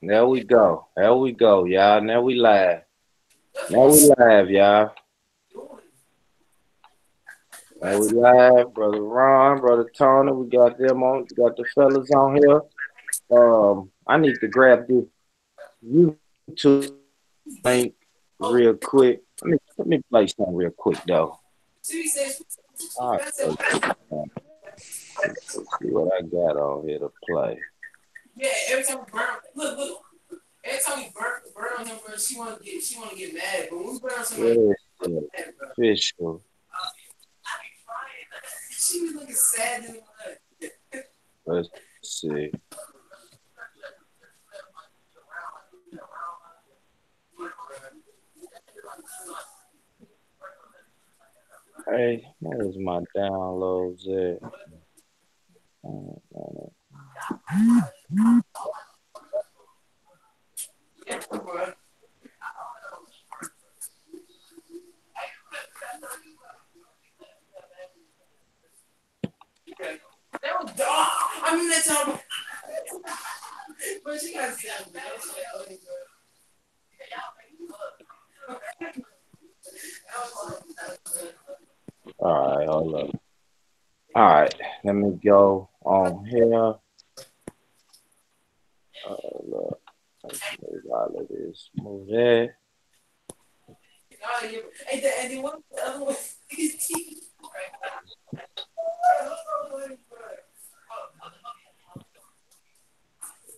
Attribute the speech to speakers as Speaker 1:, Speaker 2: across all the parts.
Speaker 1: There we go. There we go, y'all. Now we live. Now we live, y'all. Now we live. Brother Ron, Brother Tony, we got them on. We got the fellas on here. I need to grab this YouTube link real quick. Let me play something real quick though. All right, let's see what I got on here to play. Yeah, every time we burn, look. Every time we burn on him, bro, she wanna get mad. But when we burn on somebody, official. She was looking sad in the mud. Let's see. Hey, where's my downloads at? I mean, that's all. But she got all right, hold up. All right, let me go on here. Look, let's move all of this. Move that. And then what the other one?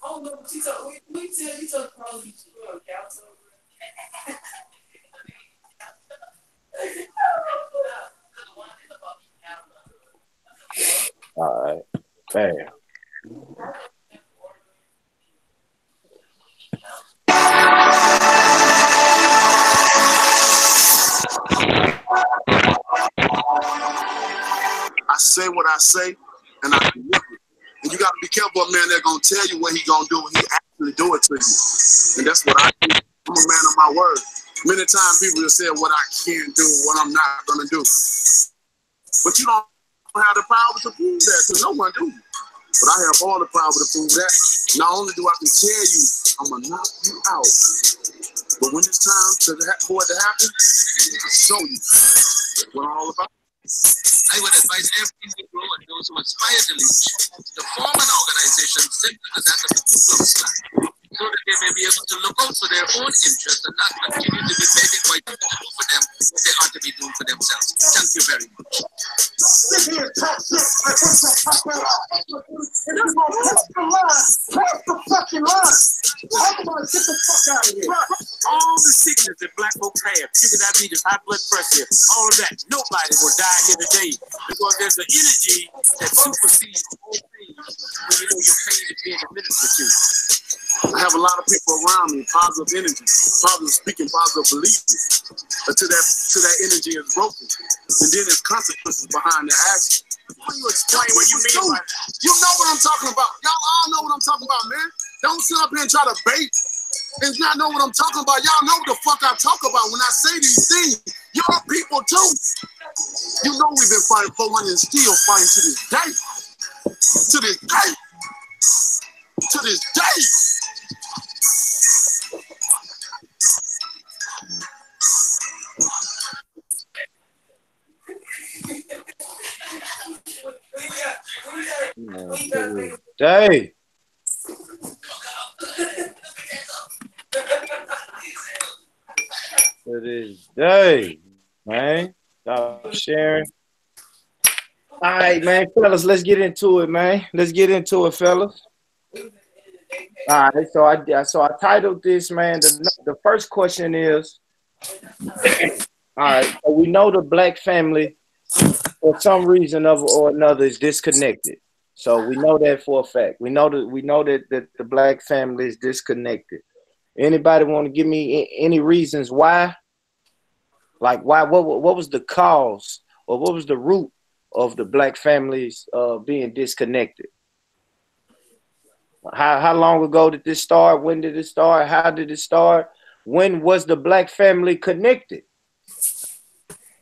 Speaker 1: Oh no, she told we tell you told probably council. All right, bam.
Speaker 2: I say what I say, and I deliver. And you got to be careful, man. They're gonna tell you what he gonna do when he actually do it to you. And that's what I do. I'm a man of my word. Many times people will say what I can't do, what I'm not gonna do. But you don't have the power to prove that, because no one do. But I have all the power to prove that. Not only do I can tell you, I'm gonna knock you out. But when it's time for it to happen, I'll show you what I'm all about.
Speaker 3: I would advise every Negro and those who aspire to lead to form an organization similar to that of the Ku Klux Klan, so that they may be able to look out for their own interests and not continue to be begging white people to do for them what they ought to be doing for themselves. Thank you very much.
Speaker 2: Sit here and talk shit. And this gonna cross the line. Cross the fucking line. I'm gonna get the fuck out of here.
Speaker 3: All the sickness that black folks have, sugar diabetes, high blood pressure, all of that, nobody will die here today because there's an energy that supersedes all pain when you know your pain is being administered to.
Speaker 2: I have a lot of people around me, positive energy, positive speaking, positive beliefs. Until that energy is broken. And then there's consequences behind their action.
Speaker 3: Can you explain what you mean by that?
Speaker 2: You know what I'm talking about. Y'all all know what I'm talking about, man. Don't sit up here and try to bait and not know what I'm talking about. Y'all know what the fuck I talk about when I say these things. Y'all people too. You know we've been fighting for money and still fighting to this day. To this day. To this day.
Speaker 1: Day. To this day, man. Stop sharing. All right, man, fellas, let's get into it, man. Let's get into it, fellas. All right, so I titled this, man. The first question is, all right, so we know the black family for some reason or another is disconnected. So we know that for a fact. We know that the black family is disconnected. Anybody want to give me any reasons why? Like why? What was the cause, or what was the root of the black families being disconnected? How long ago did this start? When did it start? How did it start? When was the black family connected?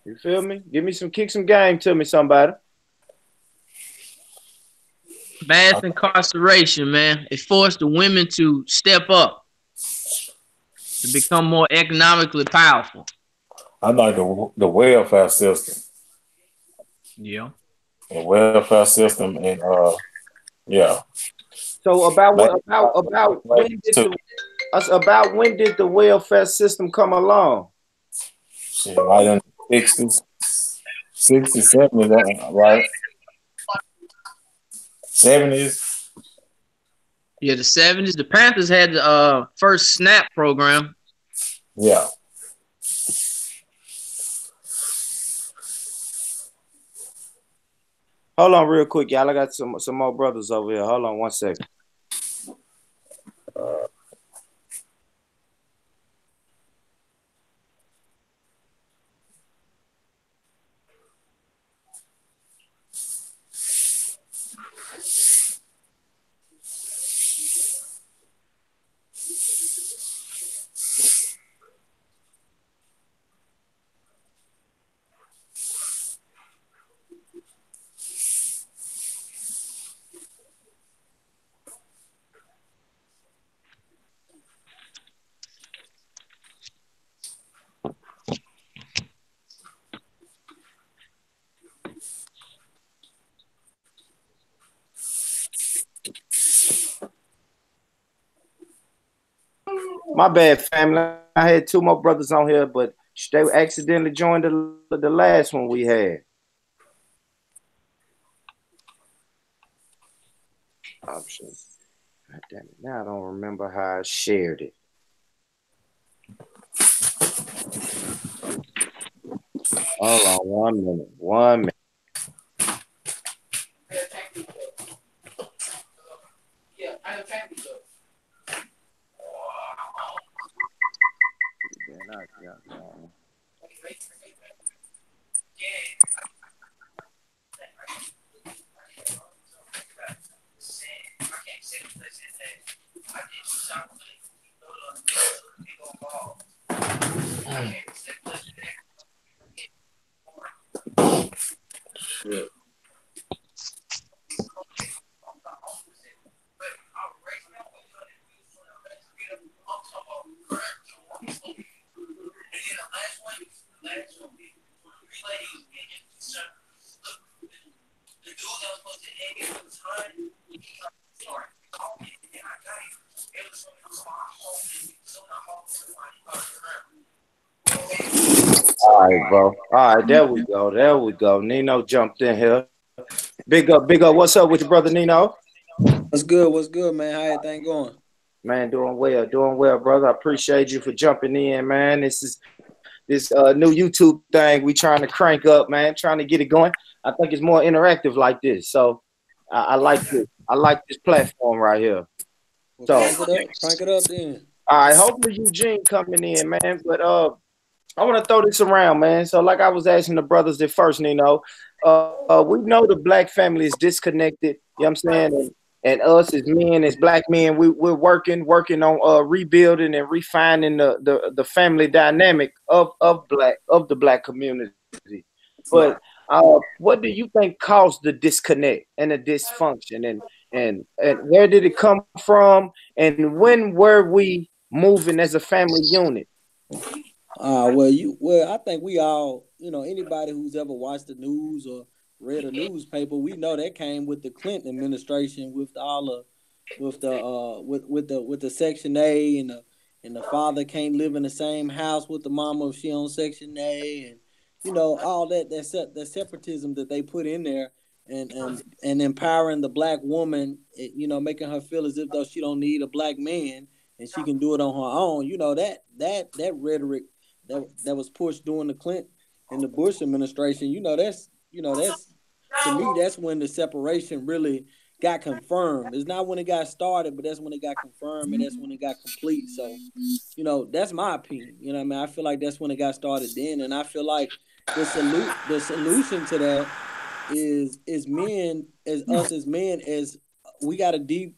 Speaker 1: You feel me? Kick some game to me, somebody.
Speaker 3: Mass incarceration, man. It forced the women to step up to become more economically powerful.
Speaker 2: I like the welfare system,
Speaker 3: Yeah.
Speaker 2: the welfare system, and yeah,
Speaker 1: So about
Speaker 2: maybe
Speaker 1: what about when did
Speaker 2: too.
Speaker 1: the us about when did the welfare system come along?
Speaker 2: Shit, right in the 60s, 60s, 70s, right? 70s.
Speaker 3: Yeah, the 70s. The Panthers had the first SNAP program.
Speaker 2: Yeah.
Speaker 1: Hold on real quick, y'all. I got some more brothers over here. Hold on 1 second. My bad, family. I had two more brothers on here, but they accidentally joined the last one we had. Options. God damn it. Now I don't remember how I shared it. Hold on 1 minute. 1 minute. All right, bro. All right, there we go. There we go. Nino jumped in here. Big up, big up. What's up with your brother Nino?
Speaker 4: What's good? What's good, man? How everything going?
Speaker 1: Man, doing well, brother. I appreciate you for jumping in, man. This new YouTube thing we trying to crank up, man. Trying to get it going. I think it's more interactive like this, so I like this. I like this platform right here.
Speaker 4: Well,
Speaker 1: So,
Speaker 4: crank it up, then.
Speaker 1: all right. Hopefully Eugene coming in, man. But I want to throw this around, man. So, like I was asking the brothers at first, we know the black family is disconnected. You know what I'm saying? And us as men, as black men, we're working on rebuilding and refining the family dynamic of the black community. But
Speaker 4: Right.
Speaker 1: what do you think caused the disconnect and the dysfunction, and where did it come from, and when were we moving as a family unit?
Speaker 4: Well, I think we all, anybody who's ever watched the news or read a newspaper, we know that came with the Clinton administration with all the with the Section A, and the father can't live in the same house with the mama if she on Section A, and all that separatism that they put in there, and empowering the black woman, making her feel as if though she don't need a black man and she can do it on her own. That rhetoric that was pushed during the Clinton and the Bush administration. That's to me, that's when the separation really got confirmed. It's not when it got started, but that's when it got confirmed, and that's when it got complete. So, that's my opinion. You know what I mean? I feel like that's when it got started then, and I feel like the solution to that is men, as us as men, as we got to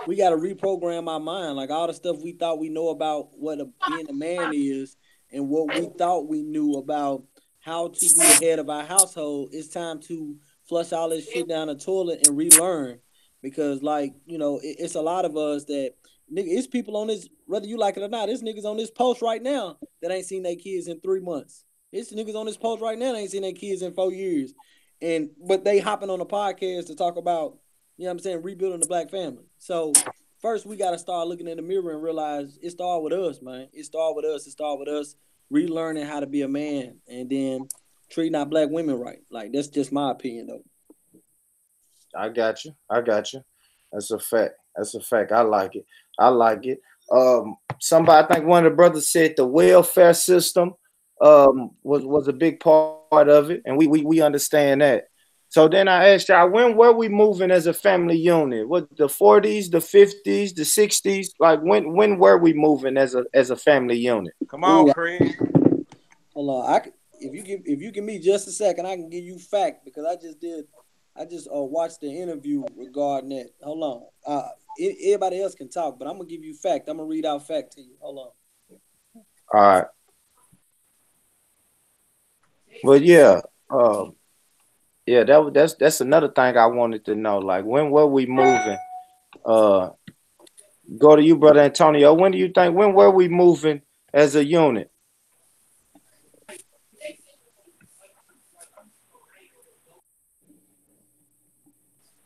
Speaker 4: we got to reprogram our mind. Like all the stuff we thought we know about what being a man is, and what we thought we knew about how to be the head of our household. It's time to flush all this shit down the toilet and relearn, because like it's a lot of us that nigga, it's people on this, whether you like it or not. It's niggas on this post right now that ain't seen their kids in 3 months. It's niggas on this post right now that ain't seen their kids in 4 years, and but they hopping on a podcast to talk about what I'm saying, rebuilding the black family. So first we got to start looking in the mirror and realize it started with us, man. It started with us. It started with us relearning how to be a man, and then treating our black women right. Like that's just my opinion, though.
Speaker 1: I got you. I got you. That's a fact. That's a fact. I like it. I like it. Somebody, I think one of the brothers said the welfare system was a big part of it, and we understand that. So then I asked y'all, when were we moving as a family unit? What, the 40s, the 50s, the 60s? Like when were we moving as a family unit?
Speaker 5: Come on,
Speaker 4: Ooh,
Speaker 5: Craig.
Speaker 4: hold on. If you give me just a second, I can give you fact because I just watched the interview regarding that. Hold on. Everybody else can talk, but I'm gonna give you fact. I'm gonna read out fact to you. Hold on.
Speaker 1: All right. Well, yeah. Yeah, that's another thing I wanted to know. Like, when were we moving? Uh, go to you, brother Antonio. When do you think? When were we moving as a unit?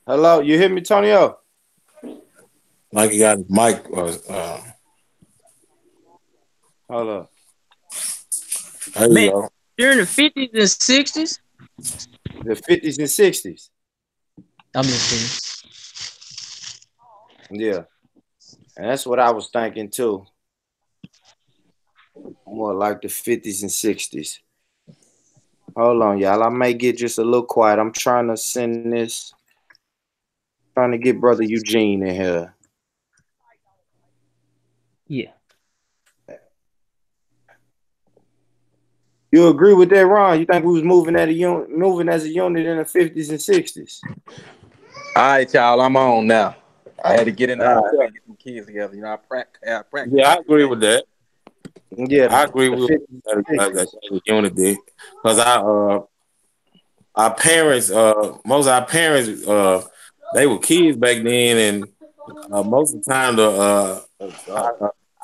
Speaker 1: Hello, you hear me, Tonio?
Speaker 6: Like you got Mike.
Speaker 1: Hold up.
Speaker 6: There you
Speaker 7: Man,
Speaker 6: go.
Speaker 7: during the 50s and 60s,
Speaker 1: The 50s and 60s.
Speaker 7: I'm listening.
Speaker 1: Yeah, and that's what I was thinking too. More like the 50s and 60s. Hold on, y'all. I may get just a little quiet. I'm trying to send this. Trying to get brother Eugene in here.
Speaker 7: Yeah.
Speaker 1: You agree with that, Ron? You think we was moving as a unit in the 50s and 60s?
Speaker 5: All right, y'all. I'm on now. I had to get in the house
Speaker 6: Yeah,
Speaker 5: and get some kids together. You know, I practice
Speaker 6: yeah, I
Speaker 5: every
Speaker 6: agree
Speaker 5: day.
Speaker 6: with that.
Speaker 1: Yeah,
Speaker 6: I agree
Speaker 1: the
Speaker 6: with
Speaker 1: 50s
Speaker 6: that,
Speaker 1: and
Speaker 6: that
Speaker 1: 60s.
Speaker 6: unit did because our parents most of our parents they were kids back then, and most of the time the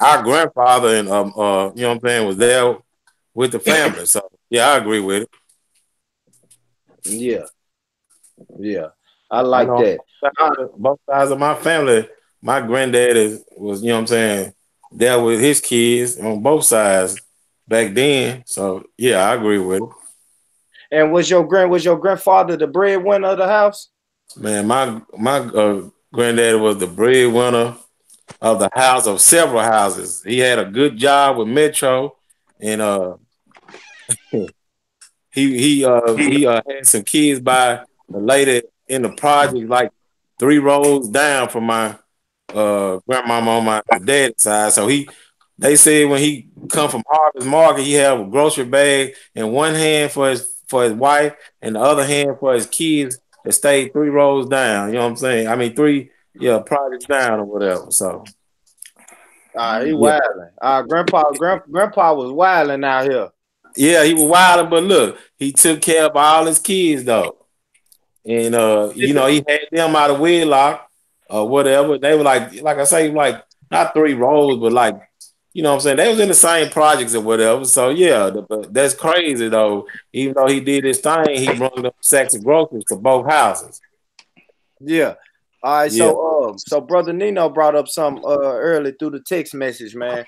Speaker 6: our grandfather and you know what I'm saying was there with the family. So yeah, I agree with it.
Speaker 1: Yeah, yeah. I
Speaker 6: I
Speaker 1: like
Speaker 6: know
Speaker 1: that.
Speaker 6: both sides of my family. My granddad was, you know what I'm saying, there with his kids on both sides back then. So yeah, I agree with it.
Speaker 1: And was your grandfather the breadwinner of the house?
Speaker 6: Man, my granddad was the breadwinner of the house of several houses. He had a good job with Metro, and he had some kids by the lady in the project, like 3 rows down from my grandmama on my dad's side. So they said when he come from Harvest Market, he had a grocery bag in one hand for his wife and the other hand for his kids that stayed 3 rows down. You know what I'm saying? I mean projects down or whatever. So
Speaker 1: He
Speaker 6: yeah,
Speaker 1: wilding. Grandpa was wilding out here.
Speaker 6: yeah, he was wild, but look, he took care of all his kids though. And he had them out of wedlock or whatever. They were like I say, like not 3 rows, but like what I'm saying, they was in the same projects or whatever. So yeah, but that's crazy though. Even though he did his thing, he brought up sacks of groceries to both houses.
Speaker 1: Yeah. All right.
Speaker 6: Yeah,
Speaker 1: So brother Nino brought up some early through the text message, man.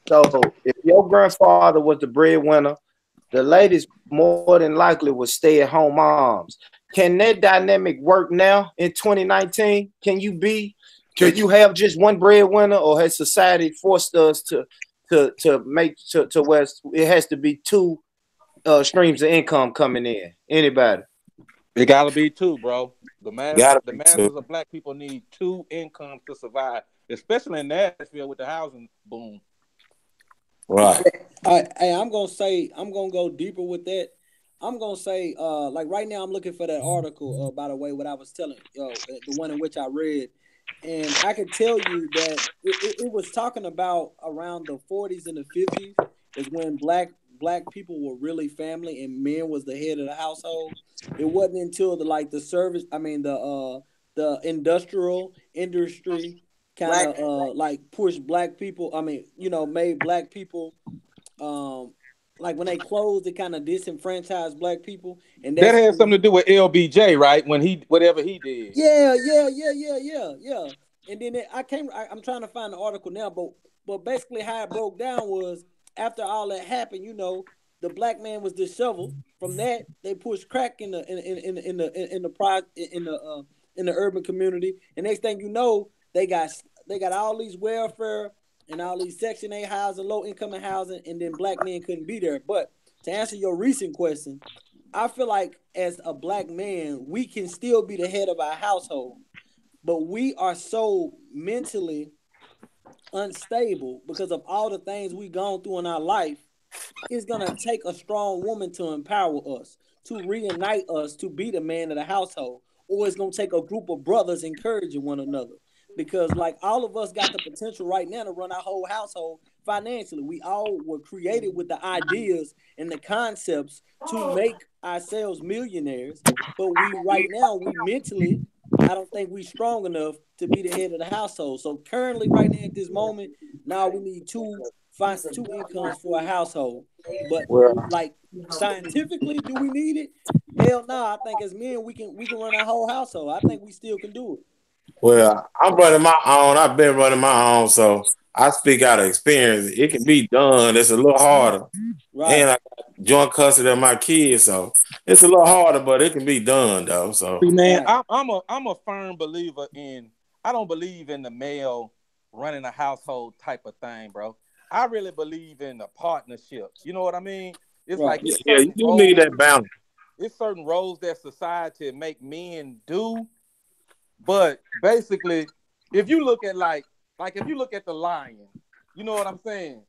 Speaker 1: So if your grandfather was the breadwinner, the ladies more than likely would stay at home moms. Can that dynamic work now in 2019? Can you have just one breadwinner, or has society forced us to make to where it has to be two streams of income coming in? Anybody?
Speaker 5: It gotta be two, bro.
Speaker 6: gotta
Speaker 5: The
Speaker 6: be too.
Speaker 5: masses of black people need two incomes to survive, especially in Nashville with the housing boom.
Speaker 6: Right.
Speaker 4: I'm gonna go deeper with that. I'm gonna say, like right now, I'm looking for that article. By the way, what I was telling, the one in which I read, and I can tell you that it was talking about around the 40s and the 50s is when black people were really family and men was the head of the household. It wasn't until the service, I mean the industrial industry kind
Speaker 2: Black
Speaker 4: of like pushed black people. I mean, made black people um like when they closed, it kind of disenfranchised black people, and
Speaker 5: That
Speaker 4: that's
Speaker 5: has
Speaker 4: when
Speaker 5: something to do with LBJ, right? When he whatever he did.
Speaker 4: yeah. And then I'm trying to find the article now, but basically how it broke down was after all that happened, the black man was disheveled. From that, they pushed crack in the urban community, and next thing you know, they got all these welfare and all these Section 8 housing, low income housing, and then black men couldn't be there. But to answer your recent question, I feel like as a black man, we can still be the head of our household, but we are so mentally unstable because of all the things we've gone through in our life. It's gonna take a strong woman to empower us, to reunite us, to be the man of the household, or it's gonna take a group of brothers encouraging one another. Because like all of us got the potential right now to run our whole household financially. We all were created with the ideas and the concepts to make ourselves millionaires, but we right now we mentally, I don't think we strong enough to be the head of the household. So currently, right now at this moment, now we need two incomes for a household. But
Speaker 1: Well,
Speaker 4: like scientifically, do we need it? Hell no. I think as men we can run our whole household. I think we still can do it.
Speaker 6: Well, I'm running my own. I've been running my own, so I speak out of experience. It can be done. It's a little harder, and
Speaker 4: Right.
Speaker 6: I got joint custody of my kids, so it's a little harder, but it can be done though. So
Speaker 5: See, man,
Speaker 4: Right.
Speaker 5: I'm a firm believer in. I don't believe in the male running a household type of thing, bro. I really believe in a partnership. You know what I mean? It's like
Speaker 4: Right.
Speaker 6: yeah, you do need that balance.
Speaker 5: it's certain roles that society make men do, but basically, if you look at like if you look at the lion, you know what I'm saying?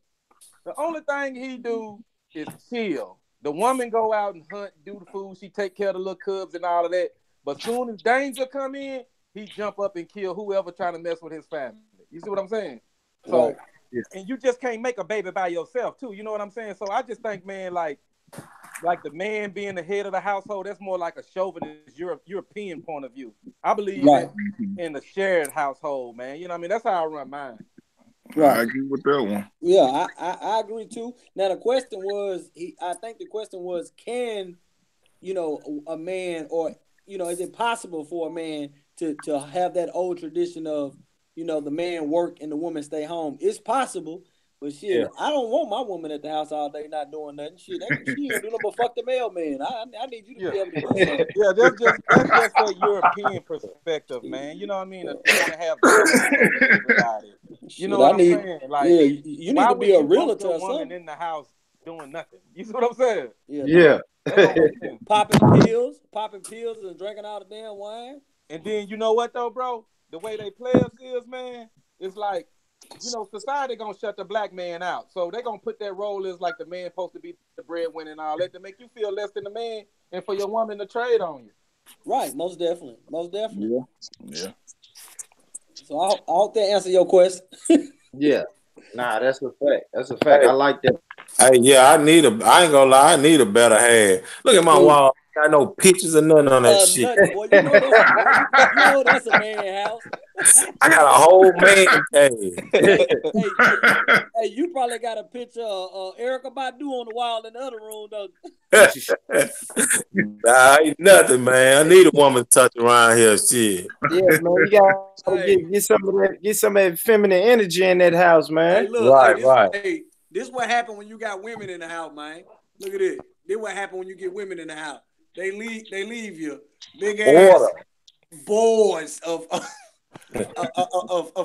Speaker 5: The only thing he do is chill. The woman go out and hunt, do the food, she take care of the little cubs and all of that. But soon as danger come in, he jump up and kill whoever trying to mess with his family. You see what I'm saying?
Speaker 4: Right.
Speaker 5: So, and you just can't make a baby by yourself too. You know what I'm saying? So I just think, man, like the man being the head of the household, that's more like a chauvinist European point of view. I believe
Speaker 4: Right.
Speaker 5: in the shared household, man. You know what I mean? That's how I run mine.
Speaker 8: I
Speaker 4: Right.
Speaker 8: agree with that one.
Speaker 4: Yeah, I agree too. Now the question was, I think the question was, can a man, or is it possible for a man to have that old tradition of the man work and the woman stay home? It's possible, but
Speaker 6: Yeah.
Speaker 4: shit, I don't want my woman at the house all day not doing nothing. Shit, she ain't doing nothing but fuck the mailman. I need you to
Speaker 5: Yeah.
Speaker 4: be able to do something.
Speaker 5: Yeah, that's just that European perspective, man. You know what I mean? To want to have dominance over everybody. You know
Speaker 4: Shit,
Speaker 5: what
Speaker 4: I
Speaker 5: I'm
Speaker 4: need.
Speaker 5: saying?
Speaker 4: Yeah,
Speaker 5: Like,
Speaker 4: you need
Speaker 5: why
Speaker 4: to be
Speaker 5: would
Speaker 4: a
Speaker 5: you want
Speaker 4: realtor
Speaker 5: your
Speaker 4: or
Speaker 5: woman
Speaker 4: something.
Speaker 5: in the house doing nothing? You see what I'm saying?
Speaker 4: Yeah,
Speaker 1: yeah.
Speaker 5: That don't make sense.
Speaker 4: popping pills, and drinking all the damn wine.
Speaker 5: And then you know what though, bro? The way they play us is, man, it's like, society gonna shut the black man out. So they gonna put that role as like the man supposed to be the breadwinner and all that to make you feel less than the man and for your woman to trade on you.
Speaker 4: Right, most definitely, most definitely.
Speaker 8: Yeah. Yeah.
Speaker 4: So I hope that answer your question.
Speaker 1: Yeah. Nah, that's a fact. That's a fact. I like that.
Speaker 6: Hey, yeah, I ain't gonna lie, I need a better head. Look at my
Speaker 4: Ooh,
Speaker 6: wall. Got no pictures or nothing on that shit.
Speaker 4: nothing, boy. You know that's a man. You know that's a man house.
Speaker 6: I got a whole man cave.
Speaker 4: Hey, you probably got a picture of Erica Badu on the wall in the other room, though.
Speaker 6: Nah, ain't nothing, man. I need a woman touch around here. Shit.
Speaker 1: Yeah, man. You gotta
Speaker 4: Hey,
Speaker 1: get some of that feminine energy in that house,
Speaker 4: hey,
Speaker 1: man.
Speaker 4: look,
Speaker 6: Right, right.
Speaker 4: this what happened when you got women in the house, man. Look at it. This what happened when you get women in the house. They leave you big
Speaker 6: Order.
Speaker 4: ass boards of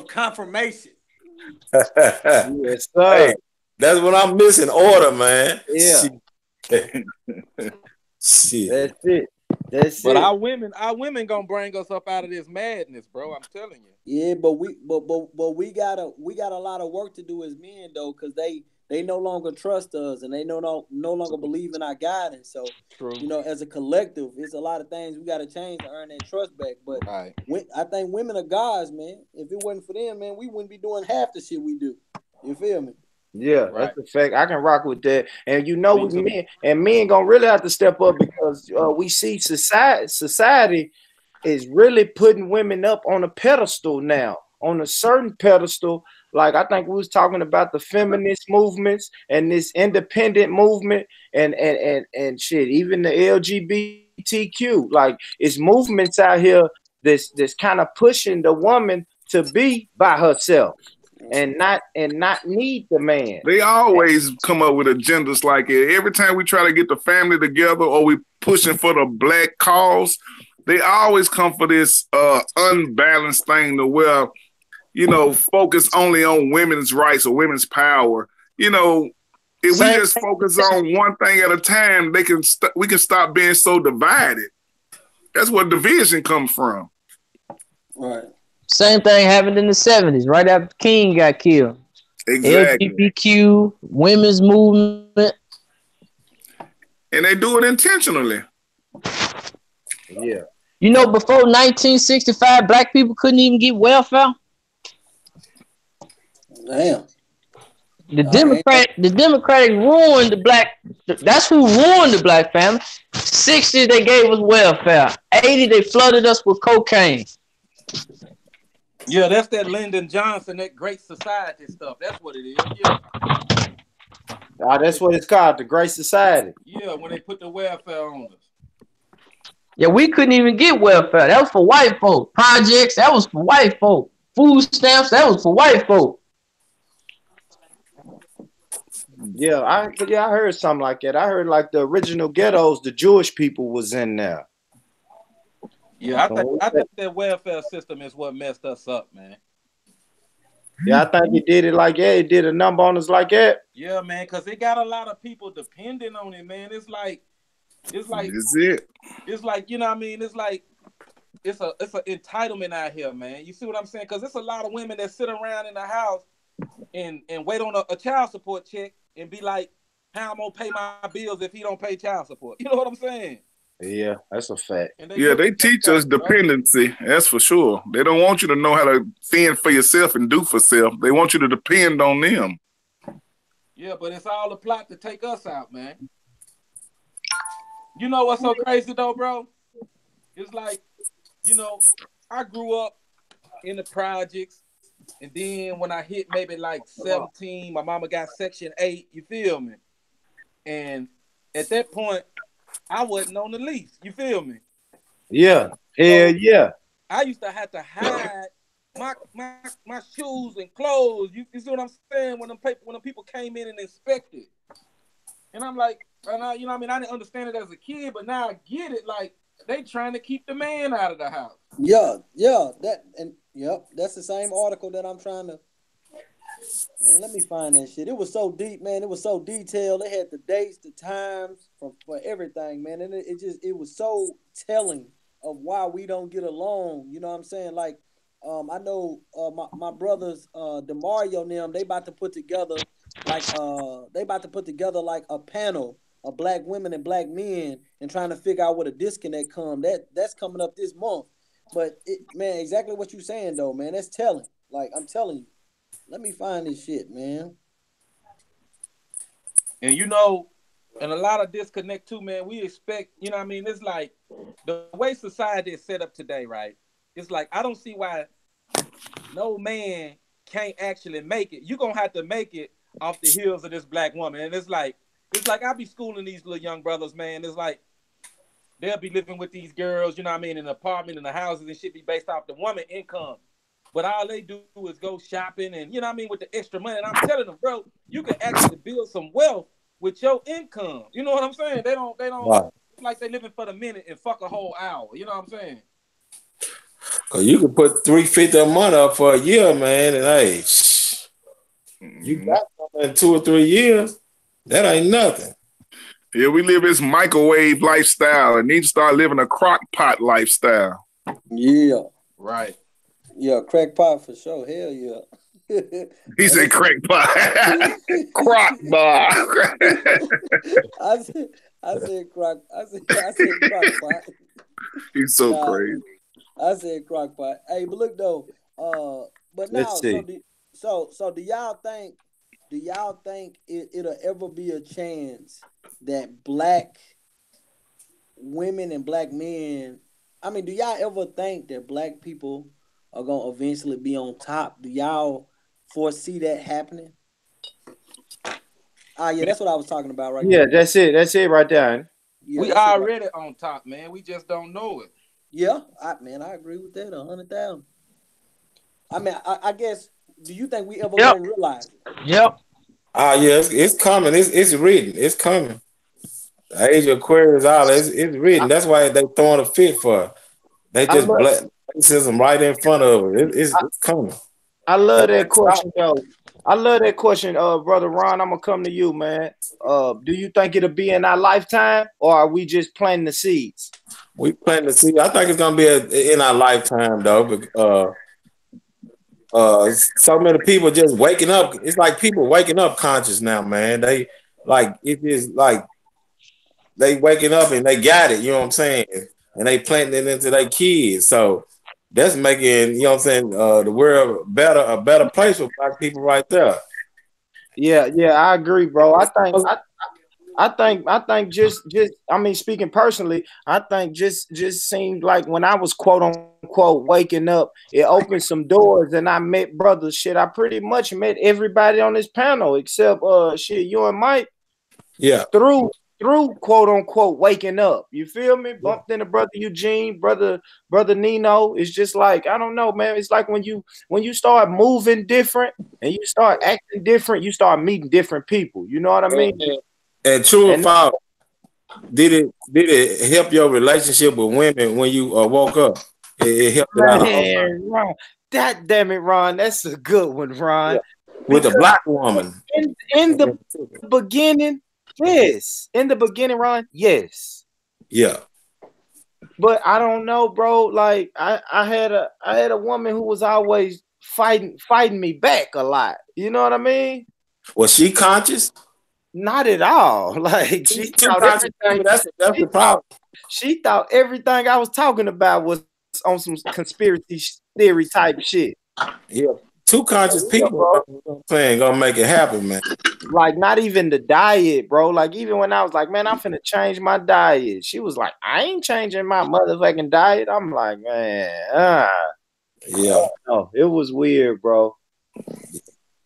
Speaker 4: confirmation.
Speaker 1: Yes,
Speaker 6: Hey,
Speaker 1: sir.
Speaker 6: that's what I'm missing. Order, man.
Speaker 1: Yeah.
Speaker 6: Shit. Shit.
Speaker 1: That's it. That's
Speaker 5: But
Speaker 1: it.
Speaker 5: our women gonna bring us up out of this madness, bro. I'm telling you.
Speaker 4: Yeah, but we got a lot of work to do as men though, because they no longer trust us, and they no longer believe in our guidance. So
Speaker 5: True.
Speaker 4: as a collective, it's a lot of things we got to change to earn that trust back. But
Speaker 5: Right.
Speaker 4: I think women are gods, man. If it wasn't for them, man, we wouldn't be doing half the shit we do. You feel me?
Speaker 1: Yeah,
Speaker 5: Right.
Speaker 1: that's a fact. I can rock with that. And
Speaker 5: Me
Speaker 1: we
Speaker 5: too.
Speaker 1: men gonna really have to step up because we see society is really putting women up on a pedestal now, on a certain pedestal. Like I think we was talking about the feminist movements and this independent movement and shit, even the LGBTQ. Like it's movements out here that's kind of pushing the woman to be by herself and not need the man.
Speaker 2: They always come up with agendas like it. Every time we try to get the family together or we pushing for the black cause, they always come for this unbalanced thing to where, you know, focus only on women's rights or women's power. You know, if we just focus on one thing at a time, we can stop being so divided. That's where division comes from.
Speaker 4: Right.
Speaker 7: Same thing happened in the 70s, right after King got killed.
Speaker 2: Exactly.
Speaker 7: LGBTQ, women's movement.
Speaker 2: And they do it intentionally.
Speaker 1: Yeah.
Speaker 7: You know, before 1965, black people couldn't even get welfare.
Speaker 4: Damn.
Speaker 7: The Democratic ruined the black. That's who ruined the black family. 60, they gave us welfare. 80, they flooded us with cocaine.
Speaker 5: Yeah, that's that Lyndon Johnson, that Great Society stuff. That's what it is. Yeah.
Speaker 1: That's what it's called, the Great Society.
Speaker 5: Yeah, when they put the welfare on us.
Speaker 7: Yeah, we couldn't even get welfare. That was for white folk. Projects, that was for white folk. Food stamps, that was for white folk.
Speaker 1: Yeah, I heard something like that. I heard like the original ghettos, the Jewish people was in there.
Speaker 5: Yeah, I think that welfare system is what messed us up, man.
Speaker 1: Yeah, I think it did it like that. It did a number on us like that.
Speaker 5: Yeah, man, because it got a lot of people depending on it, man. It's like
Speaker 2: Is it?
Speaker 5: It's like, you know what I mean? It's like it's an entitlement out here, man. You see what I'm saying? Because there's a lot of women that sit around in the house and wait on a child support check and be like, how I'm gonna pay my bills if he don't pay child support? You know what I'm saying?
Speaker 1: Yeah, that's a fact.
Speaker 2: They teach us dependency. That's for sure. They don't want you to know how to fend for yourself and do for self. They want you to depend on them.
Speaker 5: Yeah, but it's all a plot to take us out, man. You know what's so crazy though, bro? It's like, you know, I grew up in the projects, and then when I hit maybe like 17, my mama got Section 8, you feel me? And at that point, I wasn't on the lease, you feel me?
Speaker 1: Yeah, yeah.
Speaker 5: I used to have to hide my shoes and clothes. You see what I'm saying? When the people came in and inspected, and I'm like, you know what I mean? I didn't understand it as a kid, but now I get it. Like they trying to keep the man out of the house.
Speaker 4: Yeah, that's the same article that I'm trying to. Man, let me find that shit. It was so deep, man. It was so detailed. It had the dates, the times for everything, man. And it was so telling of why we don't get along. You know what I'm saying? Like, I know my brothers, DeMario and them, they about to put together like a panel of black women and black men and trying to figure out where the disconnect come. That's coming up this month. But man, exactly what you're saying though, man. That's telling. Like I'm telling you. Let me find this shit, man.
Speaker 5: And you know, and a lot of disconnect too, man. We expect, you know what I mean? It's like the way society is set up today, right? It's like I don't see why no man can't actually make it. You're gonna have to make it off the heels of this black woman. And it's like I be schooling these little young brothers, man. It's like they'll be living with these girls, you know what I mean, in an apartment and the houses and shit be based off the woman income. But all they do is go shopping and, you know what I mean, with the extra money. And I'm telling them, bro, you can actually build some wealth with your income. You know what I'm saying? They don't,
Speaker 1: right.
Speaker 5: It's like they living for the minute and fuck a whole hour. You know what I'm saying?
Speaker 6: Cause you can put $350 a month up for a year, man, and hey, you got something in 2 or 3 years. That ain't nothing.
Speaker 2: Yeah, we live this microwave lifestyle and need to start living a crock pot lifestyle.
Speaker 4: Yeah.
Speaker 5: Right.
Speaker 4: Yeah, crack pot for sure. Hell yeah.
Speaker 2: He said crack pot. Crock bar.
Speaker 4: I said crock. I said crock pot.
Speaker 2: He's so crazy.
Speaker 4: I said crock pot. Hey, but look though. But now, so do y'all think it'll ever be a chance that black women and black men? I mean, do y'all ever think that black people are gonna eventually be on top? Do y'all foresee that happening? Ah, yeah, that's what I was talking about right
Speaker 1: Yeah,
Speaker 4: there.
Speaker 1: that's it. That's it right there.
Speaker 4: Yeah,
Speaker 5: We
Speaker 4: that's it.
Speaker 5: already on top, man. We just don't know it.
Speaker 4: Yeah, I agree with that 100,000. I mean, I guess. Do you think we ever
Speaker 7: Yep.
Speaker 4: gonna realize it?
Speaker 7: Yep.
Speaker 6: Yeah, it's coming. It's written. It's coming. The age of Aquarius, all it's written. That's why they throwing a fit for. They
Speaker 1: I
Speaker 6: just
Speaker 1: love
Speaker 6: black racism right in front of it. It's coming.
Speaker 1: I
Speaker 6: They
Speaker 1: love that
Speaker 6: can't stop.
Speaker 1: question though. I love that question, brother Ron. I'm gonna come to you, man. Do you think it'll be in our lifetime, or are we just planting the seeds?
Speaker 6: We planting to see. I think it's gonna be in our lifetime though. So many people just waking up. It's like people waking up conscious now, man. They like it is like they waking up and they got it. You know what I'm saying? And they planting it into their kids. So that's making you know what I'm saying the world a better place for black people right there.
Speaker 1: Yeah, yeah, I agree, bro. I think just I mean speaking personally, I think just seemed like when I was quote unquote waking up, it opened some doors and I met brothers. Shit, I pretty much met everybody on this panel except shit, you and Mike
Speaker 6: Yeah.
Speaker 1: through quote unquote waking up. You feel me? Bumped into brother Eugene, brother Nino. It's just like I don't know, man. It's like when you start moving different and you start acting different, you start meeting different people. You know what I
Speaker 6: And,
Speaker 1: mean?
Speaker 6: and true or
Speaker 1: And
Speaker 6: false, did it help your relationship with women when you woke up? It helped it out a whole lot.
Speaker 1: man, Ron, that damn it, Ron, that's a good one,
Speaker 6: Yeah.
Speaker 1: Ron.
Speaker 6: With the
Speaker 1: Because
Speaker 6: black woman.
Speaker 1: in the beginning, yes, in the beginning, Ron, yes.
Speaker 6: Yeah.
Speaker 1: But I don't know, bro. Like I had a woman who was always fighting me back a lot. You know what I mean?
Speaker 6: Was she conscious?
Speaker 1: Not at all. Like
Speaker 6: Two conscious people. That's
Speaker 1: she
Speaker 6: the problem.
Speaker 1: she thought everything I was talking about was on some conspiracy theory type shit.
Speaker 6: Yeah. Two conscious
Speaker 1: Yeah,
Speaker 6: people,
Speaker 1: bro.
Speaker 6: you know what I'm saying, gonna make it happen, man.
Speaker 1: Like not even the diet, bro. Like even when I was like, man, I'm finna change my diet. She was like, I ain't changing my motherfucking diet. I'm like, man,
Speaker 6: Yeah.
Speaker 1: no, it was weird, bro.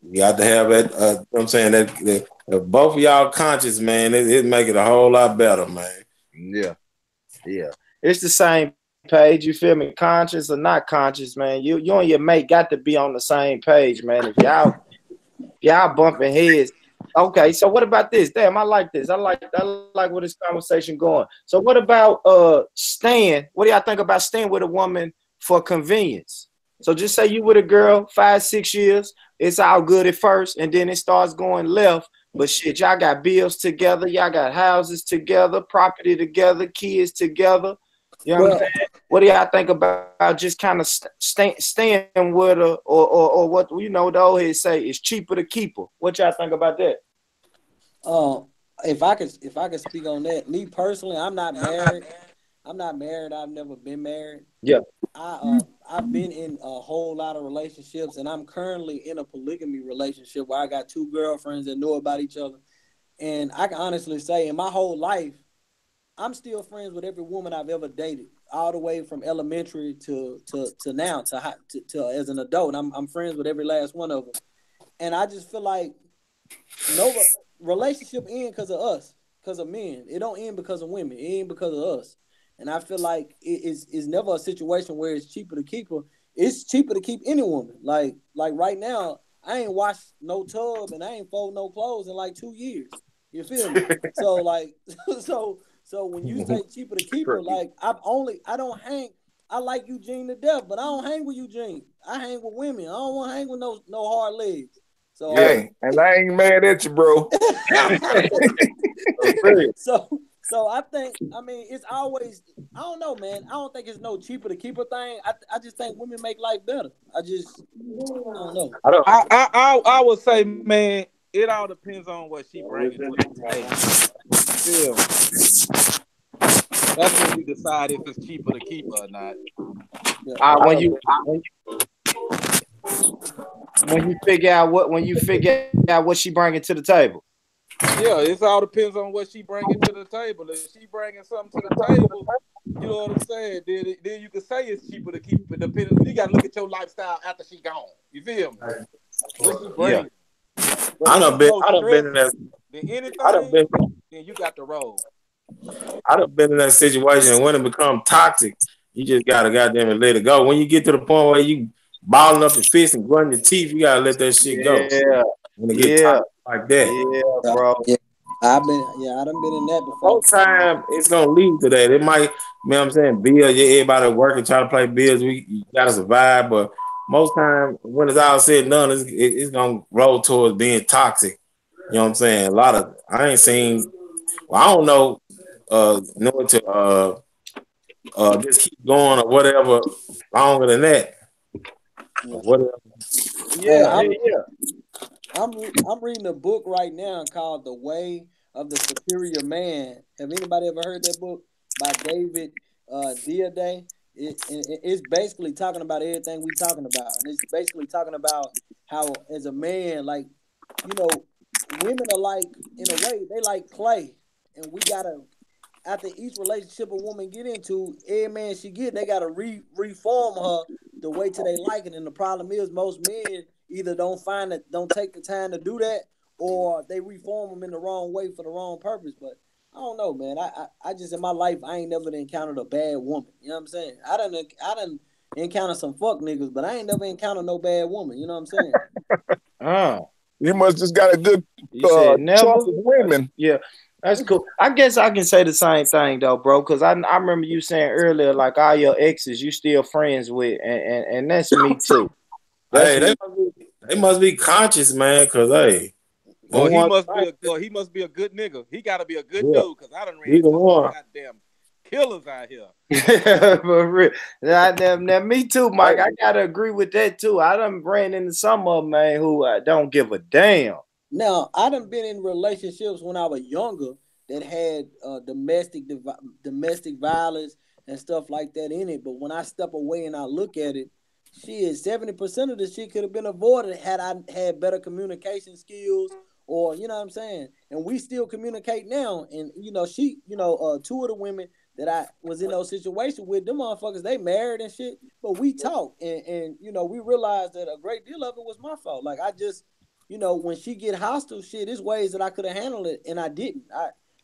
Speaker 6: You got to have that. You know what I'm saying that if both of y'all conscious, man, it make it a whole lot better, man.
Speaker 1: Yeah, yeah. It's the same page. You feel me? Conscious or not conscious, man. You and your mate got to be on the same page, man. If y'all bumping heads. Okay, so what about this? Damn, I like this. I like where this conversation going. So what about staying? What do y'all think about staying with a woman for convenience? So just say you with a girl 5-6 years, it's all good at first, and then it starts going left. But shit, y'all got bills together, y'all got houses together, property together, kids together. You know what I'm
Speaker 4: Well,
Speaker 1: saying? What do y'all think about just kind of staying with her, or what you know the old heads say it's cheaper to keep her? What y'all think about that?
Speaker 4: uh, if I could speak on that, me personally, I'm not married. I'm not married. I've never been married.
Speaker 1: Yeah.
Speaker 4: I've been in a whole lot of relationships, and I'm currently in a polygamy relationship where I got two girlfriends that know about each other. And I can honestly say, in my whole life, I'm still friends with every woman I've ever dated, all the way from elementary to now to as an adult. I'm friends with every last one of them, and I just feel like no relationship end because of us, because of men. It don't end because of women. It end because of us. And I feel like it's never a situation where it's cheaper to keep her. It's cheaper to keep any woman. Like right now, I ain't washed no tub and I ain't fold no clothes in like 2 years. You feel me? So like so when you say cheaper to keep her, like I don't hang. I like Eugene to death, but I don't hang with Eugene. I hang with women. I don't want to hang with no hard legs. So
Speaker 8: Hey, and I ain't mad at you, bro.
Speaker 4: so I think I mean it's always I don't know, man. I don't think it's no cheaper to keep a thing. I just think women make life better. I don't know.
Speaker 8: I don't.
Speaker 5: I would say, man, it all depends on what she bringing to the table. Feel me? That's when we decide if it's cheaper to keep her or not.
Speaker 1: When you figure out what she bringing to the table.
Speaker 5: Yeah, it all depends on what she bringing to the table. If she bringing something to the table, you know what I'm saying? Then you can say it's cheaper to keep it. Depending, you got to look at your lifestyle after she gone. You feel me? What she
Speaker 1: Yeah.
Speaker 5: bringing? But if it's more
Speaker 6: I done been
Speaker 5: stress
Speaker 6: in that.
Speaker 5: than
Speaker 6: I done
Speaker 5: anything,
Speaker 6: been.
Speaker 5: then you got the roll.
Speaker 6: I done been in that situation, and when it become toxic, you just gotta goddamn it let it go. When you get to the point where you balling up your fists and grunting your teeth, you gotta let that shit go.
Speaker 1: Yeah.
Speaker 6: When it get
Speaker 1: Yeah.
Speaker 6: toxic like that,
Speaker 1: Yeah, bro.
Speaker 4: Yeah, I done been in that before.
Speaker 6: most time it's gonna lead to that. It might, you know what I'm saying, bills. Yeah, everybody working, trying to play bills. You gotta survive, but most time when it's all said and done, it's gonna roll towards being toxic. You know what I'm saying? A lot of I ain't seen. Well, I don't know. Know to just keep going or whatever longer than that
Speaker 4: Yeah.
Speaker 6: or whatever.
Speaker 4: Hey,
Speaker 1: Yeah, yeah.
Speaker 4: I'm reading a book right now called The Way of the Superior Man. Have anybody ever heard that book by David Diaday? It's basically talking about everything we talking about, and it's basically talking about how, as a man, like, you know, women are like, in a way, they like clay, and we gotta, after each relationship a woman get into, every man she get, they gotta reform her the way to they like it. And the problem is, most men either don't take the time to do that, or they reform them in the wrong way for the wrong purpose. But I don't know, man. I just, in my life, I ain't never encountered a bad woman. You know what I'm saying? I done encountered some fuck niggas, but I ain't never encountered no bad woman. You know what I'm saying?
Speaker 8: You must just got a good
Speaker 1: You said never?
Speaker 8: choice of women.
Speaker 1: Yeah. That's cool. I guess I can say the same thing though, bro, because I remember you saying earlier, like all your exes you still friends with, and that's me too. That's
Speaker 6: Hey,
Speaker 1: me.
Speaker 6: they must be conscious, man. Cause hey,
Speaker 5: Or
Speaker 6: one
Speaker 5: he
Speaker 6: one,
Speaker 5: must be a good nigga. He got to be a good
Speaker 6: yeah,
Speaker 5: dude, because I done ran
Speaker 6: either
Speaker 5: into some
Speaker 6: one.
Speaker 5: goddamn killers out here.
Speaker 1: For real. Now, me too, Mike. I gotta agree with that too. I done ran into some of them, man, who don't give a damn.
Speaker 4: Now, I done been in relationships when I was younger that had domestic violence and stuff like that in it. But when I step away and I look at it, shit, 70% of the shit could have been avoided had I had better communication skills, or, you know what I'm saying? And we still communicate now. And, two of the women that I was in those situations with, them motherfuckers, they married and shit. But we talk, and we realized that a great deal of it was my fault. Like, I just, when she get hostile, shit, there's ways that I could have handled it, and I didn't.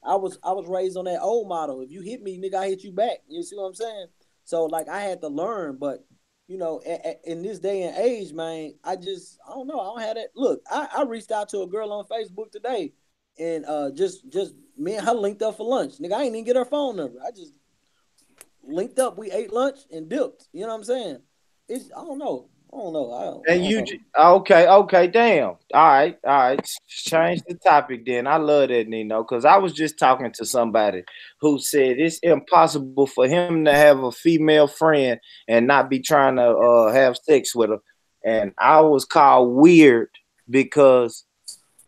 Speaker 4: I was raised on that old model. If you hit me, nigga, I hit you back. You see what I'm saying? So, like, I had to learn. But in this day and age, man, I don't know. I don't have that. Look, I reached out to a girl on Facebook today, and just me and her linked up for lunch. Nigga, I ain't even get her phone number. I just linked up. We ate lunch and dipped. You know what I'm saying? I don't know. I don't know.
Speaker 1: And okay, damn. All right. Change the topic then. I love that, Nino, because I was just talking to somebody who said it's impossible for him to have a female friend and not be trying to have sex with her. And I was called weird because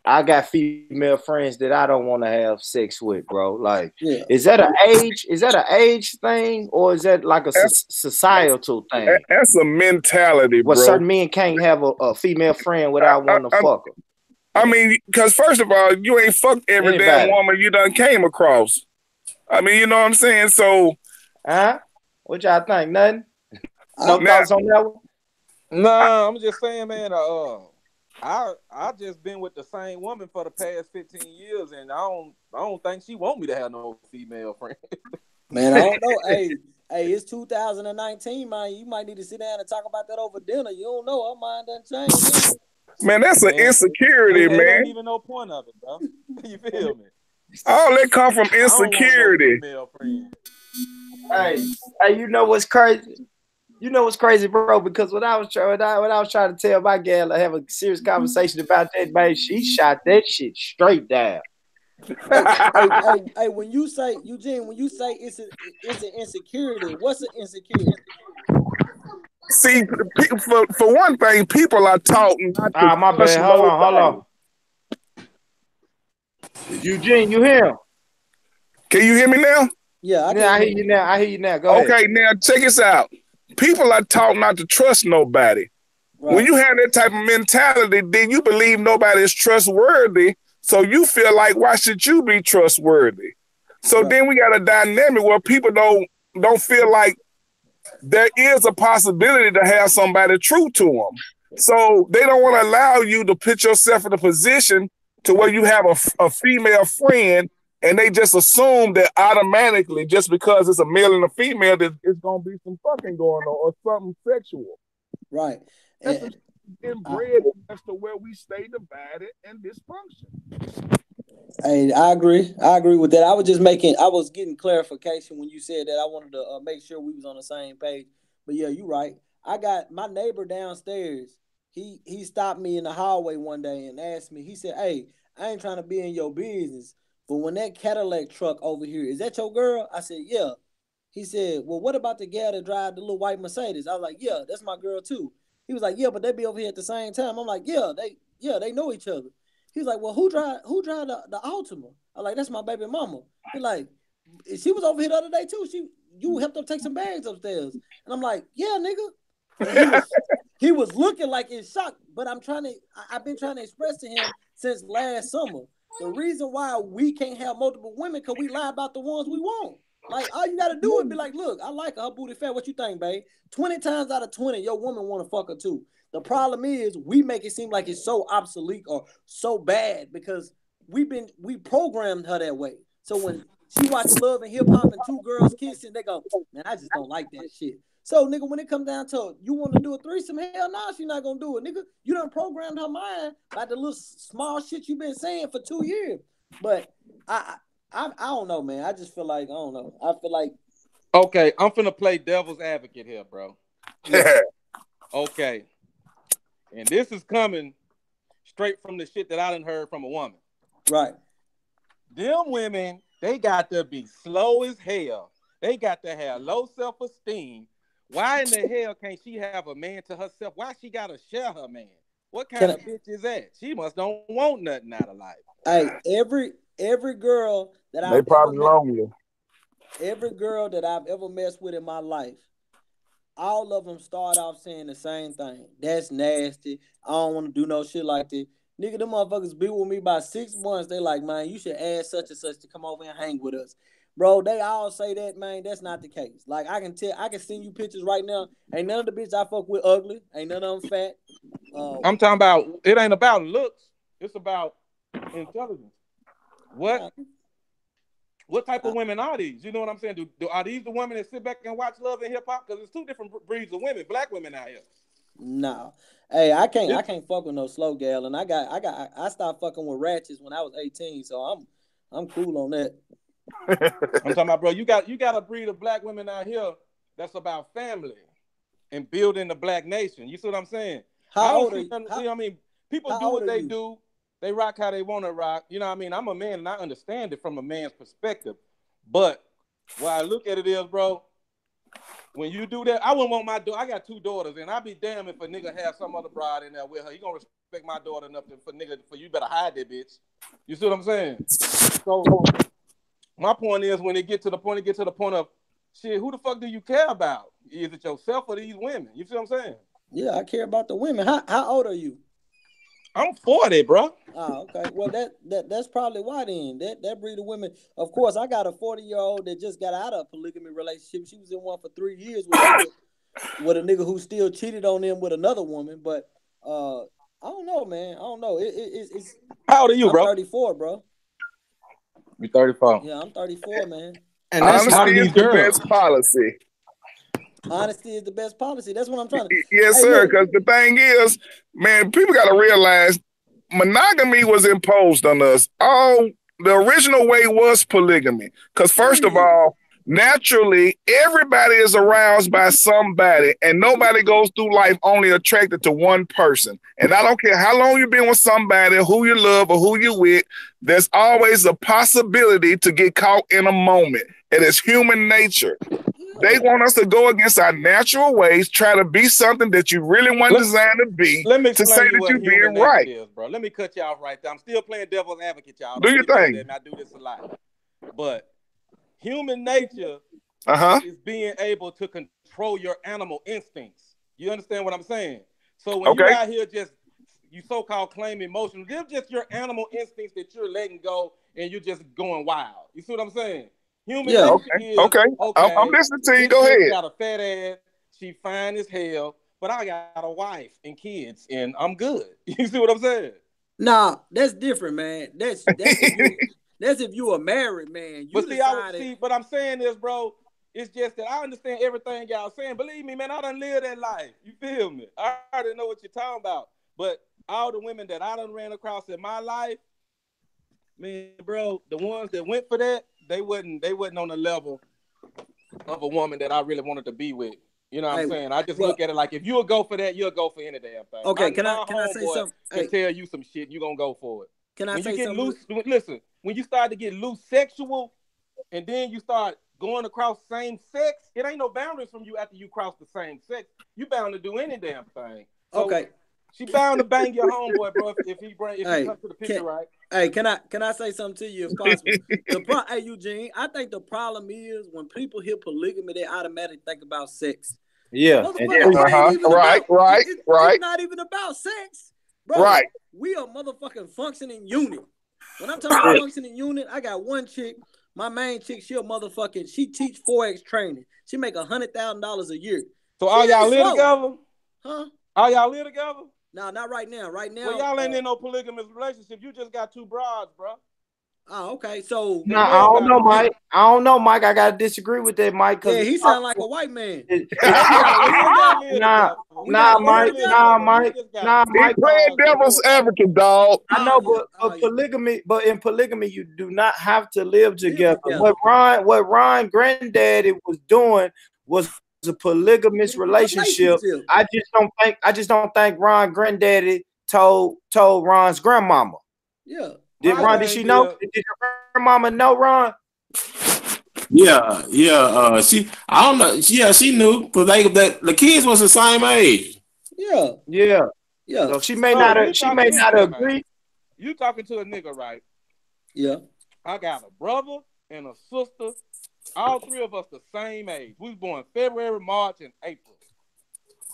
Speaker 1: I got female friends that I don't want to have sex with, bro. Like,
Speaker 4: Yeah.
Speaker 1: is that an age? Is that an age thing, or is that like a societal thing?
Speaker 8: That's a mentality,
Speaker 1: Well,
Speaker 8: bro.
Speaker 1: certain men can't have a female friend without wanting to fuck her.
Speaker 8: I mean, because first of all, you ain't fucked every damn
Speaker 1: Anybody.
Speaker 8: woman you done came across. I mean, you know what I'm saying? So,
Speaker 1: What y'all think? Nothing? No
Speaker 8: now,
Speaker 1: thoughts on that one?
Speaker 5: Nah, I'm just saying, man. I just been with the same woman for the past 15 years, and I don't think she want me to have no female friend.
Speaker 4: Man, I don't know. Hey, it's 2019, man. You might need to sit down and talk about that over dinner. You don't know. Her mind done changed.
Speaker 8: man, that's an
Speaker 5: Man,
Speaker 8: insecurity,
Speaker 5: it
Speaker 8: man.
Speaker 5: ain't even no point of it, bro. You feel me?
Speaker 8: All that come from
Speaker 5: I don't want no
Speaker 8: insecurity.
Speaker 5: female friend.
Speaker 1: Hey, you know what's crazy? You know what's crazy, bro? Because when I was trying to tell my gal to have a serious conversation about that, man, she shot that shit straight down.
Speaker 4: Hey, when you say, Eugene, it's an insecurity, what's an insecurity?
Speaker 8: See, for one thing, people are taught not to
Speaker 1: My
Speaker 8: trust
Speaker 1: bad. Hold
Speaker 8: nobody.
Speaker 1: on. Eugene, you hear him?
Speaker 8: Can you hear me now?
Speaker 4: Yeah,
Speaker 1: I hear you now. Go ahead.
Speaker 8: Okay, now check this out. People are taught not to trust nobody.
Speaker 4: Right.
Speaker 8: When you have that type of mentality, then you believe nobody is trustworthy. So you feel like, why should you be trustworthy? So then we got a dynamic where people don't feel like there is a possibility to have somebody true to them. So they don't want to allow you to put yourself in a position to where you have a female friend and they just assume that automatically, just because it's a male and a female, that it's going to be some fucking going on or something sexual.
Speaker 4: Right.
Speaker 8: That's inbred as to where we stay divided and dysfunction.
Speaker 4: Hey, I agree. I agree with that. I was getting clarification when you said that. I wanted to make sure we was on the same page. But yeah, you're right. I got my neighbor downstairs. He stopped me in the hallway one day and asked me. He said, "Hey, I ain't trying to be in your business, but when that Cadillac truck over here, is that your girl?" I said, "Yeah." He said, "Well, what about the gal that drive the little white Mercedes?" I was like, "Yeah, that's my girl too." He was like, "Yeah, but they be over here at the same time." I'm like, "Yeah, they know each other." He was like, "Well, who drive the Altima?" I'm like, "That's my baby mama." He like, "She was over here the other day too. You helped her take some bags upstairs." And I'm like, "Yeah, nigga." And he was looking like in shock, but I've been trying to express to him since last summer. The reason why we can't have multiple women because we lie about the ones we want. Like, all you gotta do is be like, "Look, I like her booty fat. What you think, babe?" 20 times out of 20, your woman want to fuck her too. The problem is we make it seem like it's so obsolete or so bad because we programmed her that way. So when she watch Love and Hip Hop and two girls kissing, they go, "Man, I just don't like that shit." So, nigga, when it comes down to you want to do a threesome, hell no, she's not gonna do it, nigga. You done programmed her mind by the little small shit you've been saying for 2 years. But I don't know, man. I just feel like I don't know. I feel like
Speaker 5: Okay, I'm finna play devil's advocate here, bro.
Speaker 8: Yeah.
Speaker 5: Okay, and this is coming straight from the shit that I done heard from a woman.
Speaker 4: Right.
Speaker 5: Them women, they got to be slow as hell. They got to have low self-esteem. Why in the hell can't she have a man to herself? Why she gotta share her man? What kind of bitch is that? She must don't want nothing out of life.
Speaker 4: Hey, every girl that
Speaker 8: They probably lonely.
Speaker 4: Every girl that I've ever messed with in my life, all of them start off saying the same thing. "That's nasty. I don't want to do no shit like that." Nigga, them motherfuckers be with me by 6 months. They like, "Man, you should ask such and such to come over and hang with us." Bro, they all say that, man. That's not the case. Like, I can send you pictures right now. Ain't none of the bitches I fuck with ugly. Ain't none of them fat.
Speaker 5: I'm talking about, it ain't about looks. It's about intelligence. What type of women are these? You know what I'm saying? Are these the women that sit back and watch Love and Hip Hop? Because it's two different breeds of women, black women out here.
Speaker 4: No. Hey, I can't fuck with no slow gal, and I stopped fucking with ratchets when I was 18, so I'm cool on that.
Speaker 5: I'm talking about, bro, you got a breed of black women out here that's about family and building the black nation. You see what I'm saying?
Speaker 4: How old are you?
Speaker 5: You know what I mean? People do what they do. They rock how they want to rock. You know what I mean? I'm a man and I understand it from a man's perspective. But what I look at it is, bro, when you do that, I wouldn't want my daughter. I got 2 daughters, and I'd be damned if a nigga have some other bride in there with her. He gonna respect my daughter enough for you better hide that bitch. You see what I'm saying? So my point is, when it get to the point of shit, who the fuck do you care about? Is it yourself or these women? You see what I'm saying?
Speaker 4: Yeah, I care about the women. How old are you?
Speaker 5: I'm 40, bro.
Speaker 4: Oh, okay. Well, that's probably why then. That breed of women. Of course, I got a 40-year-old that just got out of a polygamy relationship. She was in one for 3 years with a nigga who still cheated on them with another woman. But I don't know, man. I don't know. It's
Speaker 5: How old are you,
Speaker 4: I'm
Speaker 5: bro?
Speaker 4: 34, bro.
Speaker 5: You 34.
Speaker 4: Yeah, I'm 34, man.
Speaker 1: And that's
Speaker 8: honesty is the best policy.
Speaker 4: Honesty is the best policy. That's what I'm trying to.
Speaker 8: Yes, sir. Because the thing is, man, people got to realize monogamy was imposed on us. The original way was polygamy. Because first of all, naturally, everybody is aroused by somebody, and nobody goes through life only attracted to one person. And I don't care how long you've been with somebody, who you love, or who you with, there's always a possibility to get caught in a moment. It is human nature. They want us to go against our natural ways, try to be something that you really weren't designed to be,
Speaker 5: let me
Speaker 8: to say that you're being right.
Speaker 5: Is, bro. Let me cut you off right there. I'm still playing devil's advocate, y'all.
Speaker 8: Do your thing.
Speaker 5: I do this a lot. But human nature is being able to control your animal instincts. You understand what I'm saying? So when you're out here just you so-called claim emotions. They're just your animal instincts that you're letting go and you're just going wild. You see what I'm saying? Human
Speaker 4: Yeah.
Speaker 5: nature
Speaker 8: Okay,
Speaker 5: is
Speaker 8: okay. I'm
Speaker 5: okay.
Speaker 8: listening to you.
Speaker 5: This
Speaker 8: Go
Speaker 5: bitch
Speaker 8: ahead.
Speaker 5: got a fat ass. She fine as hell, but I got a wife and kids, and I'm good. You see what I'm saying?
Speaker 4: Nah, that's different, man. That's if you a married man. You
Speaker 5: But see, I would
Speaker 4: decided.
Speaker 5: see. But I'm saying this, bro. It's just that I understand everything y'all saying. Believe me, man, I done lived that life. You feel me? I already know what you're talking about. But all the women that I done ran across in my life, man, bro, the ones that went for that, they wasn't on the level of a woman that I really wanted to be with. You know what I'm
Speaker 4: Hey,
Speaker 5: saying? I just
Speaker 4: well,
Speaker 5: look at it like if you'll go for that, you'll go for any damn thing.
Speaker 4: okay. Can I
Speaker 5: My
Speaker 4: can I say
Speaker 5: homeboy
Speaker 4: something?
Speaker 5: can
Speaker 4: Hey,
Speaker 5: tell you some shit, you gonna go for it.
Speaker 4: can I
Speaker 5: When you
Speaker 4: say
Speaker 5: get
Speaker 4: something?
Speaker 5: loose, listen, when you start to get loose sexual and then you start going across same sex, it ain't no boundaries from you after you cross the same sex. You bound to do any damn thing. So
Speaker 4: Okay.
Speaker 5: she bound to bang your homeboy, bro, if he
Speaker 4: Hey,
Speaker 5: comes to the picture right.
Speaker 4: can I say something to you if possible? Hey Eugene, I think the problem is when people hear polygamy, they automatically think about sex.
Speaker 1: Yeah, and
Speaker 4: Motherfucker, it ain't even
Speaker 8: Right,
Speaker 4: about
Speaker 8: right,
Speaker 4: it's
Speaker 8: right,
Speaker 4: not even about sex, bro.
Speaker 8: right.
Speaker 4: We are motherfucking functioning unit. When I'm talking about functioning unit, I got one chick. My main chick, she teach Forex training. She make $100,000 a year.
Speaker 5: So
Speaker 4: She
Speaker 5: all y'all
Speaker 4: ain't
Speaker 5: live
Speaker 4: slow,
Speaker 5: together?
Speaker 4: huh?
Speaker 5: All y'all live together?
Speaker 4: No, not right now. Right
Speaker 5: Well,
Speaker 4: now,
Speaker 5: y'all ain't in no polygamous relationship. You just got two broads, bro.
Speaker 4: okay. So
Speaker 5: They
Speaker 1: no,
Speaker 5: know
Speaker 1: I don't
Speaker 5: about
Speaker 1: know,
Speaker 5: it.
Speaker 1: Mike. I don't know, Mike. I gotta disagree with that, Mike, because
Speaker 4: yeah, he sound like a white man.
Speaker 5: So
Speaker 4: We gotta
Speaker 5: we
Speaker 4: live
Speaker 5: ain't gotta
Speaker 4: together.
Speaker 5: live
Speaker 1: nah,
Speaker 5: together.
Speaker 4: We gotta live
Speaker 5: We live
Speaker 4: together.
Speaker 5: together. We just got
Speaker 8: He
Speaker 5: two
Speaker 8: playing
Speaker 5: broads that know
Speaker 8: devil's
Speaker 5: about it.
Speaker 8: advocate, dog.
Speaker 1: I
Speaker 4: Oh
Speaker 1: know,
Speaker 4: yeah.
Speaker 1: but polygamy, but in polygamy, you do not have to live together.
Speaker 4: together.
Speaker 1: What Ron granddaddy was doing was a polygamous relationship.
Speaker 4: Relationship.
Speaker 1: I just don't think Ron granddaddy told Ron's grandmama.
Speaker 4: Yeah.
Speaker 1: Did
Speaker 5: My
Speaker 1: Ron? Did
Speaker 5: thing
Speaker 1: she know?
Speaker 5: is,
Speaker 1: Did your grandmama know Ron?
Speaker 6: Yeah, yeah. I don't know. Yeah, she knew because the kids was the same age.
Speaker 4: Yeah.
Speaker 1: Yeah.
Speaker 4: Yeah.
Speaker 1: So she may
Speaker 5: bro,
Speaker 1: not
Speaker 5: you
Speaker 1: have. She may
Speaker 5: talking
Speaker 1: not
Speaker 5: listen, man.
Speaker 1: agree.
Speaker 5: You talking to a nigga, right?
Speaker 4: Yeah.
Speaker 5: I got a brother and a sister. All three of us the same age. We was born February, March, and April.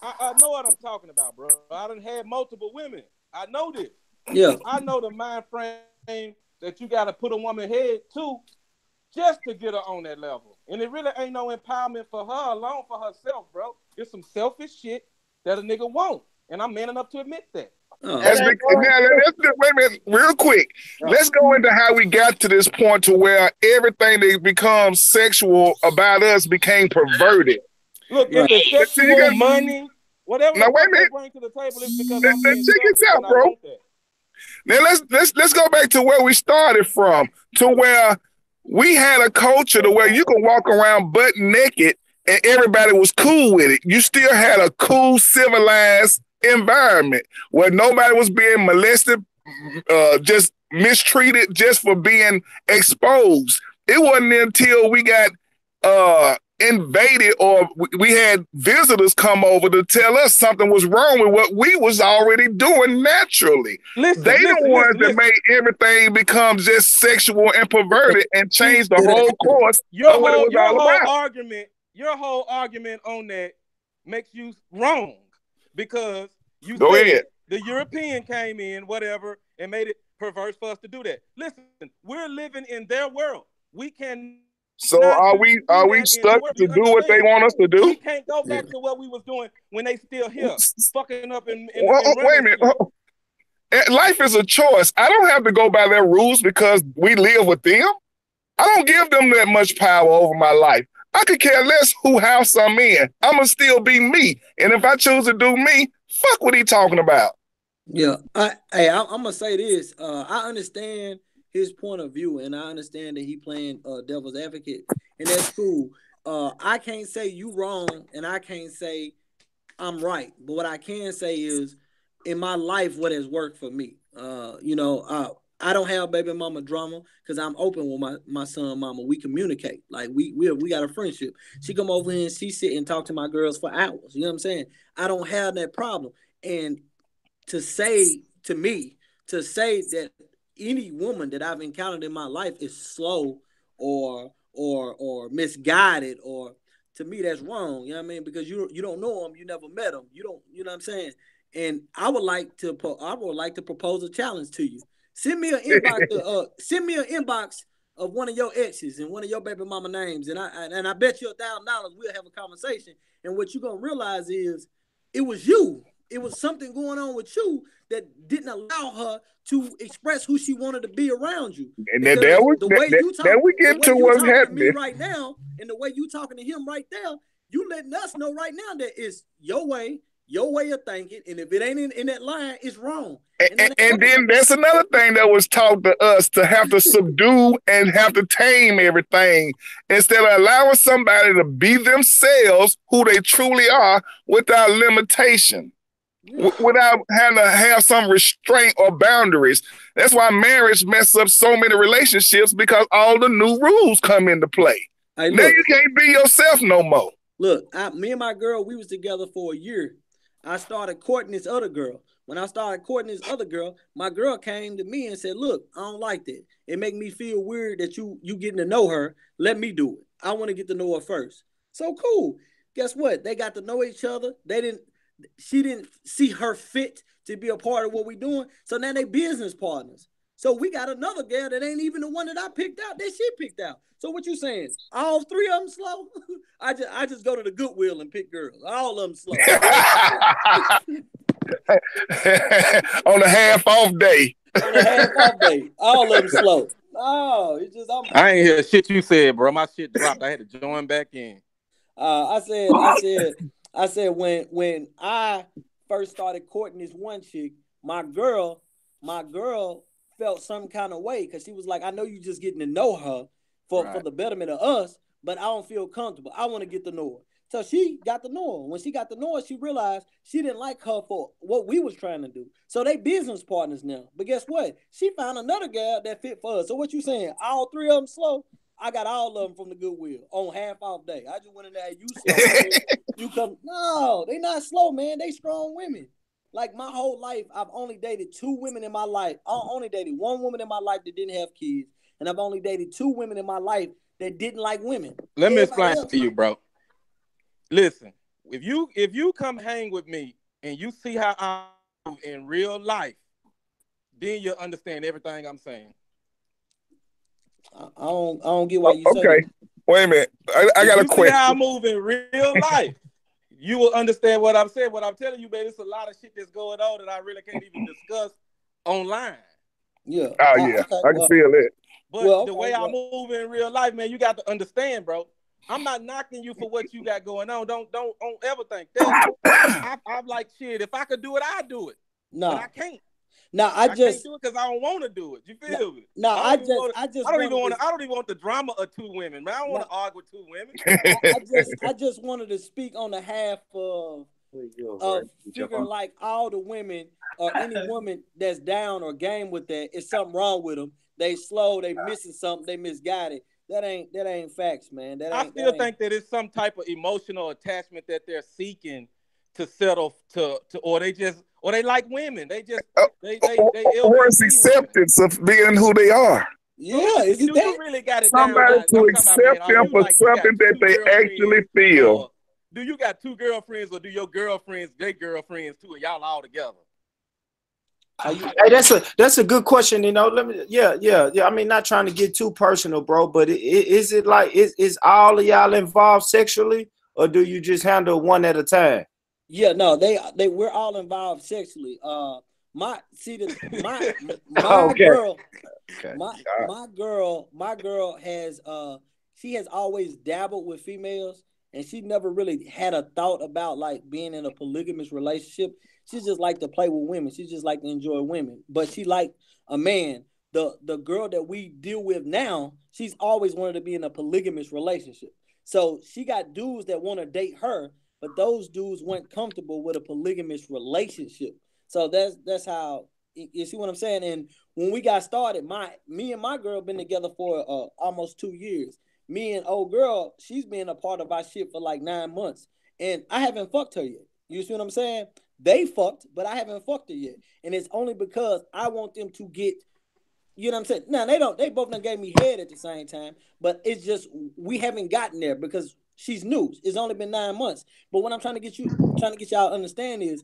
Speaker 5: I know what I'm talking about, bro. I done had multiple women. I know this.
Speaker 4: Yeah.
Speaker 5: I know the mind frame that you got to put a woman head to just to get her on that level. And it really ain't no empowerment for her alone, for herself, bro. It's some selfish shit that a nigga won't. And I'm man enough to admit that.
Speaker 4: Oh.
Speaker 1: That ain't no.
Speaker 8: Now, let's wait a minute, real quick. Let's go into how we got to this point to where everything that becomes sexual about us became perverted.
Speaker 5: Look, if
Speaker 4: Right.
Speaker 5: it's
Speaker 8: So you
Speaker 5: sexual,
Speaker 8: got
Speaker 5: money, whatever
Speaker 8: now.
Speaker 5: the
Speaker 8: Wait a
Speaker 5: fuck they
Speaker 8: minute.
Speaker 5: bring to the table is because I'm being
Speaker 8: Check this
Speaker 5: selfish
Speaker 8: out,
Speaker 5: and I
Speaker 8: bro.
Speaker 5: want that.
Speaker 8: Now let's go back to where we started from, to where we had a culture to where you can walk around butt naked and everybody was cool with it. You still had a cool, civilized environment where nobody was being molested, just mistreated just for being exposed. It wasn't until we got invaded or we had visitors come over to tell us something was wrong with what we was already doing naturally. They the ones that made everything become just sexual and perverted and changed the whole course of what it was all about.
Speaker 5: Your whole argument on that makes you wrong because you
Speaker 8: Go
Speaker 5: said
Speaker 8: ahead.
Speaker 5: the European came in, whatever, and made it perverse for us to do that. Listen, we're living in their world. We can.
Speaker 8: So are we stuck to do what they want us to do?
Speaker 5: We can't go back to what we was doing when they still here, fucking up and
Speaker 8: wait a minute.
Speaker 5: shit.
Speaker 8: Life is a choice. I don't have to go by their rules because we live with them. I don't give them that much power over my life. I could care less who house I'm in. I'ma still be me. And if I choose to do me, fuck what he talking about.
Speaker 4: Yeah. I'm gonna say this. I understand his point of view, and I understand that he playing devil's advocate, and that's cool. I can't say you wrong, and I can't say I'm right. But what I can say is, in my life, what has worked for me. I don't have baby mama drama because I'm open with my son mama. We communicate. Like we got a friendship. She come over here and she sit and talk to my girls for hours. You know what I'm saying? I don't have that problem. And to say that any woman that I've encountered in my life is slow or misguided, or to me that's wrong. You know what I mean? Because you don't know them, you never met them. You don't, you know what I'm saying? And I would like to propose a challenge to you. Send me an inbox of one of your exes and one of your baby mama names, and I bet you $1,000 we'll have a conversation. And what you're gonna realize is it was you. It was something going on with you that didn't allow her to express who she wanted to be around you.
Speaker 8: And
Speaker 4: Because
Speaker 8: then we get to what's
Speaker 4: to me
Speaker 8: happening.
Speaker 4: right now, and the way you talking to him right there, you letting us know right now that it's your way of thinking, and if it ain't in that line, it's wrong.
Speaker 8: And then that's another thing that was taught to us, to have to subdue and have to tame everything instead of allowing somebody to be themselves, who they truly are, without limitation, without having to have some restraint or boundaries. That's why marriage messes up so many relationships, because all the new rules come into play. Hey, now you can't be yourself no more.
Speaker 4: Look, me and my girl, we was together for a year. I started courting this other girl. When I started courting this other girl, my girl came to me and said, look, I don't like that. It make me feel weird that you getting to know her. Let me do it. I want to get to know her first. So cool. Guess what? They got to know each other. She didn't see her fit to be a part of what we're doing. So now they business partners. So we got another girl that ain't even the one that I picked out, that she picked out. So what you saying? All three of them slow? I just go to the Goodwill and pick girls. All of them slow.
Speaker 8: On a half-off day.
Speaker 4: All of them slow. Oh, it's just
Speaker 5: I ain't hear shit you said, bro. My shit dropped. I had to join back in.
Speaker 4: I said when I first started courting this one chick, my girl felt some kind of way, because she was like, I know you just getting to know her for the betterment of us, but I don't feel comfortable. I want to get to know her. So she got to know her. When she got to know her, she realized she didn't like her for what we was trying to do. So they business partners now. But guess what? She found another girl that fit for us. So what you saying? All three of them slow? I got all of them from the Goodwill on half-off day. I just went in there, you slow. You come. No, they not slow, man. They strong women. Like my whole life, I've only dated two women in my life. I only dated one woman in my life that didn't have kids. And I've only dated two women in my life that didn't like women.
Speaker 5: Let me explain to you, bro. Listen, if you come hang with me and you see how I move in real life, then you'll understand everything I'm saying.
Speaker 4: I don't get why you say
Speaker 8: that. Wait a minute. I got a question.
Speaker 5: See how I move in real life, you will understand what I'm saying. What I'm telling you, man, it's a lot of shit that's going on that I really can't even discuss online.
Speaker 4: Yeah.
Speaker 8: Oh, yeah. Okay. I can feel it.
Speaker 5: But the way I move in real life, man, you got to understand, bro. I'm not knocking you for what you got going on. Don't ever think that. I'm like, shit, if I could do it, I'd do it. No. But I can't.
Speaker 4: No, I
Speaker 5: can't do it because I don't want to do it. You feel me?
Speaker 4: No, I don't even
Speaker 5: want the drama of two women, man. I don't want to argue with two women.
Speaker 4: I just wanted to speak on the half of figuring like all the women or any woman that's down or game with that, it's something wrong with them. They slow, they missing something, they misguided. That ain't facts, man.
Speaker 5: I still think that it's some type of emotional attachment that they're seeking to settle to or they like women. They just they
Speaker 8: or it's acceptance of being who they are.
Speaker 4: Yeah,
Speaker 5: you really got it
Speaker 8: somebody
Speaker 5: down.
Speaker 8: to accept them for something that they actually feel.
Speaker 5: Do you got two girlfriends, or do your girlfriends their girlfriends too, and y'all all together?
Speaker 1: Hey, that's a good question. You know, yeah. I mean, not trying to get too personal, bro, but is it like is all of y'all involved sexually, or do you just handle one at a time?
Speaker 4: Yeah, no, we're all involved sexually. My girl has she has always dabbled with females, and she never really had a thought about like being in a polygamous relationship. She just like to play with women. She just like to enjoy women, but she like a man. The girl that we deal with now, she's always wanted to be in a polygamous relationship. So she got dudes that want to date her, but those dudes weren't comfortable with a polygamous relationship. So that's how, you see what I'm saying? And when we got started, me and my girl been together for almost 2 years. Me and old girl, she's been a part of our shit for like 9 months. And I haven't fucked her yet. You see what I'm saying? They fucked, but I haven't fucked her yet. And it's only because I want them to get, you know what I'm saying? Now, they both done gave me head at the same time, but it's just, we haven't gotten there because she's new. It's only been 9 months. But what I'm trying to get y'all to understand is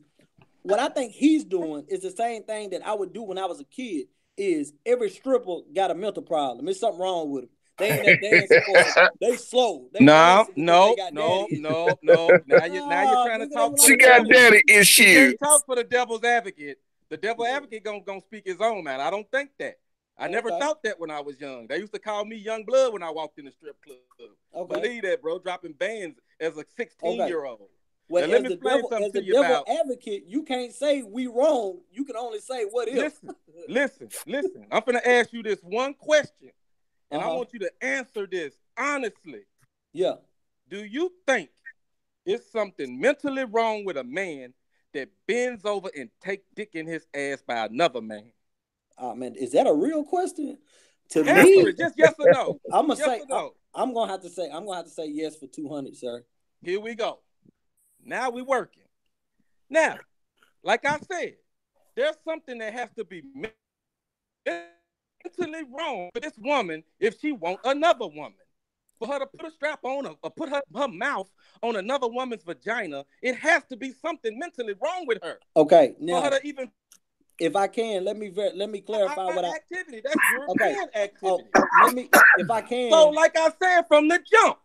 Speaker 4: what I think he's doing is the same thing that I would do when I was a kid. Is every stripper got a mental problem? There's something wrong with them. They ain't supposed to. They slow. They
Speaker 5: No,
Speaker 4: dancing because
Speaker 5: no,
Speaker 4: they got
Speaker 5: no,
Speaker 4: daddy.
Speaker 5: no, no. Now you're trying to
Speaker 4: Nigga, they
Speaker 5: talk
Speaker 4: were
Speaker 5: for
Speaker 8: She
Speaker 5: the
Speaker 4: like
Speaker 8: got
Speaker 5: devil.
Speaker 8: daddy
Speaker 5: You
Speaker 8: issues.
Speaker 5: can't talk for the devil's advocate. The devil advocate gonna speak his own, man. I don't think that. I never thought that when I was young. They used to call me young blood when I walked in the strip club.
Speaker 4: Okay.
Speaker 5: Believe that, bro. Dropping bands as a 16-year-old.
Speaker 4: Well,
Speaker 5: Now, let me explain something
Speaker 4: as
Speaker 5: to
Speaker 4: the
Speaker 5: you
Speaker 4: devil
Speaker 5: about.
Speaker 4: advocate, you can't say we wrong. You can only say what if.
Speaker 5: Listen. I'm gonna ask you this one question, and I want you to answer this honestly.
Speaker 4: Yeah.
Speaker 5: Do you think it's something mentally wrong with a man that bends over and take dick in his ass by another man?
Speaker 4: Man, is that a real question? To
Speaker 5: Answer
Speaker 4: me,
Speaker 5: it, just yes or no.
Speaker 4: I'm gonna
Speaker 5: yes
Speaker 4: say
Speaker 5: or no.
Speaker 4: I'm gonna have to say yes for 200, sir.
Speaker 5: Here we go. Now we working. Now, like I said, there's something that has to be mentally wrong with this woman if she wants another woman. For her to put a strap on or put her mouth on another woman's vagina, it has to be something mentally wrong with her.
Speaker 4: Okay, now
Speaker 5: for her to even,
Speaker 4: if I can, let me clarify what
Speaker 5: activity. That's European activity.
Speaker 4: Let me, if I can.
Speaker 5: So, like I said from the jump,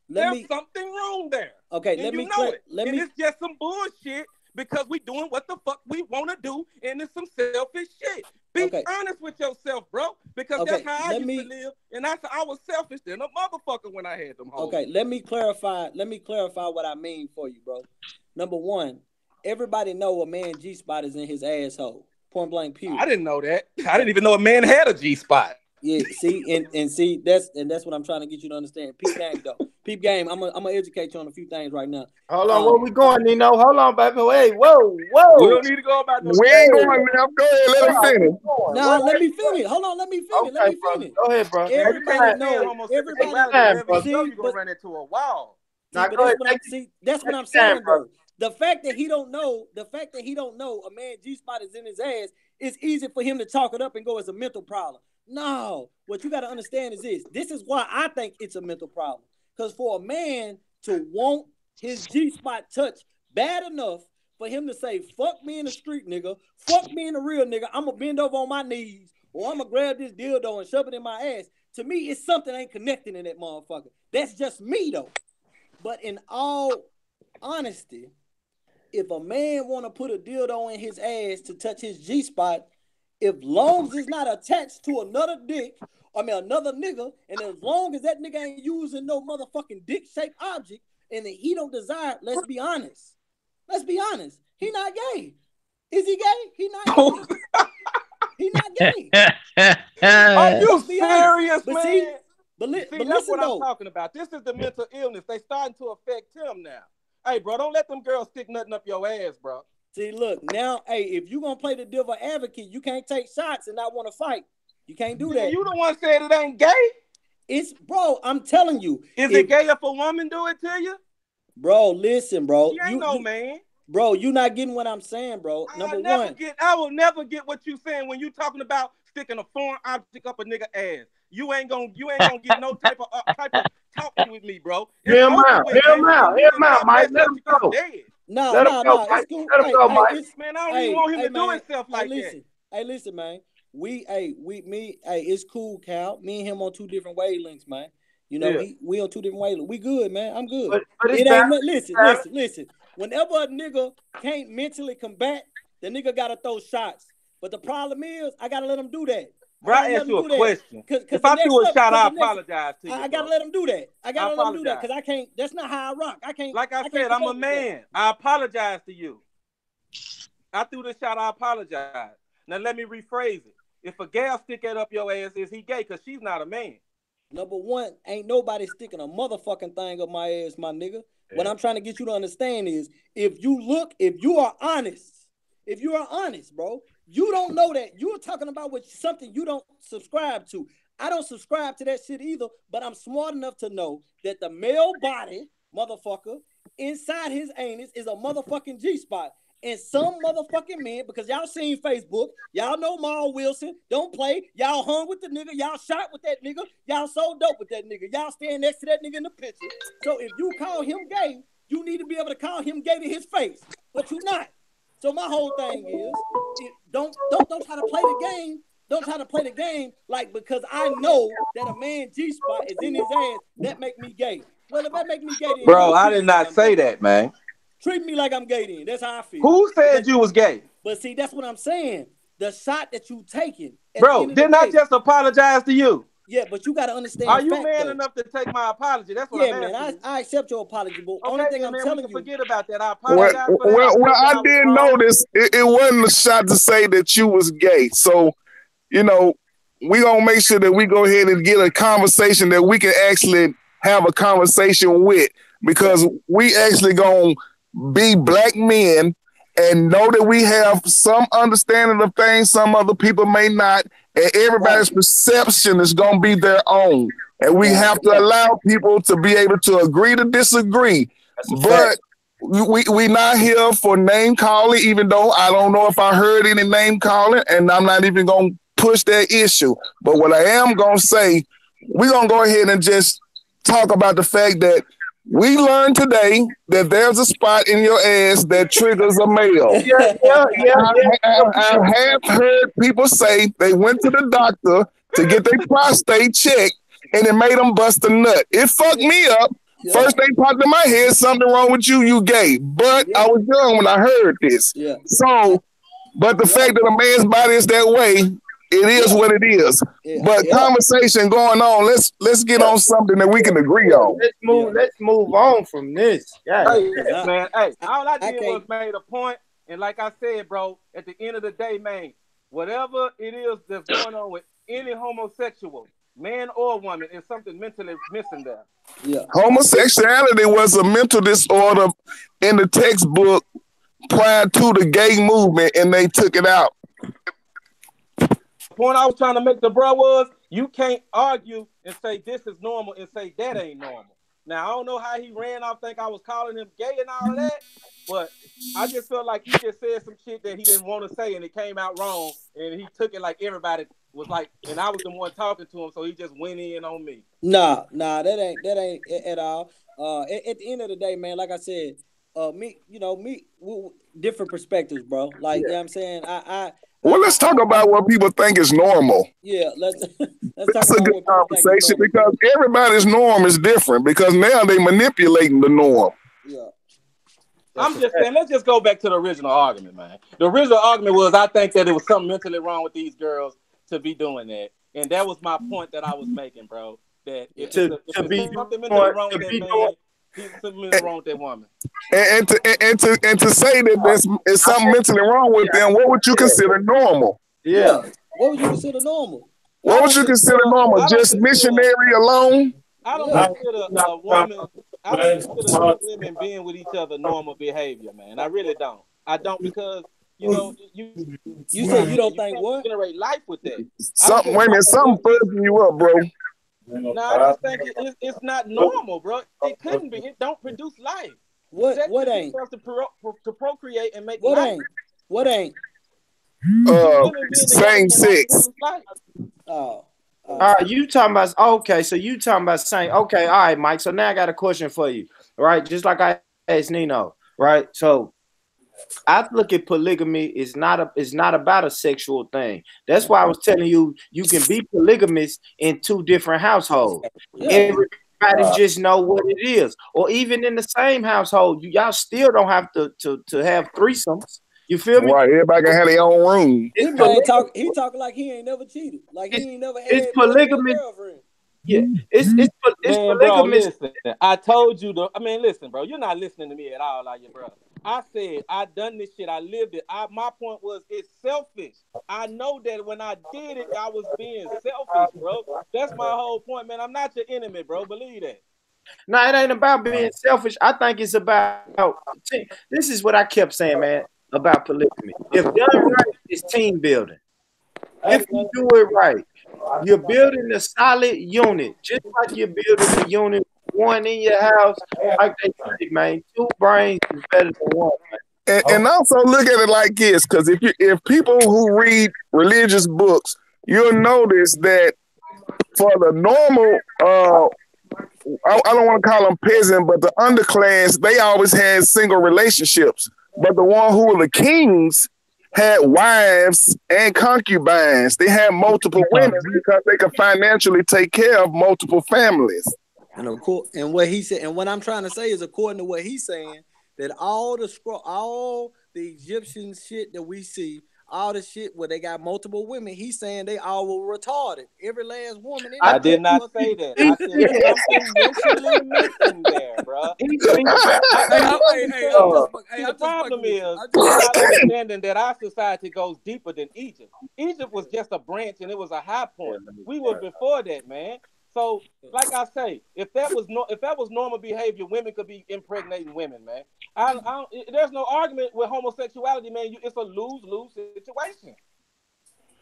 Speaker 4: there's
Speaker 5: something wrong there.
Speaker 4: Okay,
Speaker 5: and
Speaker 4: let
Speaker 5: you
Speaker 4: me
Speaker 5: know it.
Speaker 4: Let
Speaker 5: and
Speaker 4: me.
Speaker 5: It's just some bullshit because we doing what the fuck we want to do, and it's some selfish shit. Be honest with yourself, bro, because that's how I used to live, and I was selfish than a motherfucker when I had them hoes.
Speaker 4: Okay, let me clarify what I mean for you, bro. Number one, everybody know a man G-spot is in his asshole. Point blank period.
Speaker 5: I didn't know that. I didn't even know a man had a G-spot.
Speaker 4: Yeah, see, and see, that's what I'm trying to get you to understand. Peep game, though. Peep game. I'm gonna educate you on a few things right now.
Speaker 1: Hold on, where we going, Nino? Hold on, baby. Hey, whoa.
Speaker 5: We don't need to go about no.
Speaker 8: We ain't going now. Go ahead, let him finish.
Speaker 4: No, let me finish. Hold on, let me finish.
Speaker 1: Okay, brother. Go ahead, bro.
Speaker 4: Everybody know.
Speaker 5: Everybody, you know you're gonna run into a wall.
Speaker 4: That's what I'm saying, bro. The fact that he don't know a man G-spot is in his ass, it's easy for him to chalk it up and go as a mental problem. No, what you got to understand is this. This is why I think it's a mental problem. Because for a man to want his G-spot touched bad enough for him to say, fuck me in the street, nigga. Fuck me in the real, nigga. I'm going to bend over on my knees or I'm going to grab this dildo and shove it in my ass. To me, it's something ain't connecting in that motherfucker. That's just me, though. But in all honesty, if a man want to put a dildo in his ass to touch his G-spot, if long as it's not attached to another another nigga, and as long as that nigga ain't using no motherfucking dick-shaped object, and that he don't desire, let's be honest. He not gay. Is he gay? He not gay. He not gay.
Speaker 5: Are you serious,
Speaker 4: but
Speaker 5: man?
Speaker 4: See,
Speaker 5: that's
Speaker 4: listen,
Speaker 5: what I'm talking about. This is the mental illness. They starting to affect him now. Hey, bro, don't let them girls stick nothing up your ass, bro.
Speaker 4: See, look, now, hey, if you gonna play the devil advocate, you can't take shots and not want to fight. You can't do that.
Speaker 5: You the one said it ain't gay.
Speaker 4: Bro, I'm telling you.
Speaker 5: Is it gay if a woman do it to you?
Speaker 4: Bro, listen, bro.
Speaker 5: She ain't no man.
Speaker 4: Bro, you not getting what I'm saying, bro.
Speaker 5: I will never get what you saying when you talking about sticking a foreign object up a nigga ass. You ain't gonna get no type of talk with me, bro.
Speaker 1: Hear him out, Mike. Let him go.
Speaker 4: No, it's cool.
Speaker 1: Let him go, Mike.
Speaker 5: Man, I don't even want him to do himself like
Speaker 4: that. Hey, listen, man. It's cool, Cal. Me and him on two different wavelengths, man. You know, we on two different wavelengths. We good, man. I'm good.
Speaker 1: But
Speaker 4: it ain't listen. Whenever a nigga can't mentally combat, the nigga gotta throw shots. But the problem is, I gotta let him do that.
Speaker 5: Bro, I ask you a question. If I threw a shot, I apologize to you.
Speaker 4: I gotta let him do that. I gotta let him do that because I can't. That's not how I rock. I can't.
Speaker 5: Like I said, I'm a man. I apologize to you. I threw the shot. I apologize. Now let me rephrase it. If a gal stick it up your ass, is he gay? Because she's not a man.
Speaker 4: Number one, ain't nobody sticking a motherfucking thing up my ass, my nigga. What I'm trying to get you to understand is, if you are honest, bro, you don't know that. You're talking about something you don't subscribe to. I don't subscribe to that shit either, but I'm smart enough to know that the male body, motherfucker, inside his anus is a motherfucking G-spot. And some motherfucking men, because y'all seen Facebook, y'all know Maul Wilson, don't play, y'all hung with the nigga, y'all shot with that nigga, y'all so dope with that nigga, y'all stand next to that nigga in the picture. So if you call him gay, you need to be able to call him gay to his face, but you not. So my whole thing is, don't try to play the game. Don't try to play the game like because I know that a man G spot is in his ass. That make me gay. Well, if that make me gay, then
Speaker 5: Bro,
Speaker 4: don't
Speaker 5: I
Speaker 4: treat
Speaker 5: did
Speaker 4: me like
Speaker 5: not
Speaker 4: I'm
Speaker 5: say
Speaker 4: gay.
Speaker 5: that, man.
Speaker 4: Treat me like I'm gay. Then that's how I feel.
Speaker 5: Who said you was gay?
Speaker 4: But see, that's what I'm saying. The shot that you taking,
Speaker 5: bro, didn't I just apologize to you?
Speaker 4: Yeah, but you got to understand.
Speaker 5: Are you man enough to take my apology? That's what I'm asking.
Speaker 4: Yeah, man, I accept your apology, but
Speaker 5: okay,
Speaker 4: only thing I'm
Speaker 5: man,
Speaker 4: telling
Speaker 5: we can
Speaker 4: you.
Speaker 5: Forget about that. I apologize for that.
Speaker 8: Well, I did notice it wasn't a shot to say that you was gay. So, you know, we gonna make sure that we go ahead and get a conversation that we can actually have a conversation with, because we actually gonna be black men and know that we have some understanding of things some other people may not, and everybody's perception is gonna be their own. And we have to allow people to be able to agree to disagree. But we not here for name calling, even though I don't know if I heard any name calling, and I'm not even gonna push that issue. But what I am gonna say, we're gonna go ahead and just talk about the fact that we learned today that there's a spot in your ass that triggers a male. I have heard people say they went to the doctor to get their prostate checked and it made them bust a nut. It fucked me up. First they popped in my head, something wrong with you, you gay. But I was young when I heard this. So, but the fact that a man's body is that way, it is what it is. But conversation going on. Let's get on something that we can agree on.
Speaker 1: Let's move on from this.
Speaker 5: Hey, man. Hey, all I did was made a point, and like I said, bro, at the end of the day, man, whatever it is that's going on with any homosexual, man or woman, is something mentally missing there.
Speaker 8: Homosexuality was a mental disorder in the textbook prior to the gay movement, and they took it out.
Speaker 5: Point I was trying to make the bro was you can't argue and say this is normal and say that ain't normal. Now I don't know how he ran off, think I was calling him gay and all that, but I just felt like he just said some shit that he didn't want to say and it came out wrong, and he took it like everybody was like, and I was the one talking to him, so he just went in on me.
Speaker 4: Nah, that ain't at all. At the end of the day, man, like I said, me, different perspectives, bro. Like, you know what I'm saying?
Speaker 8: Well, let's talk about what people think is normal.
Speaker 4: Yeah, let's
Speaker 8: That's a good conversation, because everybody's norm is different, because now they manipulating the norm.
Speaker 4: Yeah.
Speaker 5: I'm just saying, let's just go back to the original argument, man. The original argument was I think that it was something mentally wrong with these girls to be doing that. And that was my point that I was making, bro. That if there's something mentally wrong with that man, there's something mentally wrong with that woman.
Speaker 8: And to say that there's something mentally wrong with them, what would you consider normal?
Speaker 4: Yeah. What would you consider normal?
Speaker 8: What would you consider normal? Just missionary alone?
Speaker 5: I don't consider a woman. I don't consider women being with each other normal behavior, man. I really don't. I don't, because you
Speaker 4: said you don't think what?
Speaker 5: Generate life with that.
Speaker 8: Something fucking you up, bro.
Speaker 5: No, I just think it's not normal, bro. It couldn't be. It don't produce life.
Speaker 4: What ain't?
Speaker 5: To procreate and make
Speaker 4: what
Speaker 5: life.
Speaker 4: ain't? What ain't?
Speaker 8: Same sex.
Speaker 1: You talking about, okay, so you talking about saying, okay, all right, Mike, so now I got a question for you, right? Just like I asked Nino, right? So I look at polygamy is not about a sexual thing. That's why I was telling you can be polygamous in two different households. Everybody just know what it is. Or even in the same household, y'all still don't have to have threesomes. You feel me?
Speaker 8: Right, everybody can have their own room.
Speaker 4: He talking like he ain't never cheated. Like he ain't never had
Speaker 1: it's polygamy. Yeah, it's
Speaker 5: man, bro, listen. I told you listen, bro. You're not listening to me at all, like your brother. I said I done this shit. I lived it. My point was it's selfish. I know that when I did it, I was being selfish, bro. That's my whole point, man. I'm not your enemy, bro. Believe that.
Speaker 1: No, it ain't about being selfish. I think it's about. This is what I kept saying, man, about polygamy. If done right, it's team building. If you do it right, you're building a solid unit, just like you're building a unit. One in your house, like they say, man, two brains is better than one, man.
Speaker 8: And also look at it like this, because if people who read religious books, you'll notice that for the normal, I don't want to call them peasant, but the underclass, they always had single relationships. but the one who were the kings had wives and concubines. They had multiple women because they could financially take care of multiple families.
Speaker 4: And of course, and what he said, and what I'm trying to say is, according to what he's saying, that all the Egyptian shit that we see, all the shit where they got multiple women, he's saying they all were retarded. Every last woman in
Speaker 5: I
Speaker 4: there.
Speaker 5: did not say that. I said there's something mentally missing there, bro. The problem is you're not understanding that our society goes deeper than Egypt. Egypt was just a branch and it was a high point. We were before that, man. So, like I say, if that was normal behavior, women could be impregnating women, man. There's no argument with homosexuality, man. It's a lose-lose situation.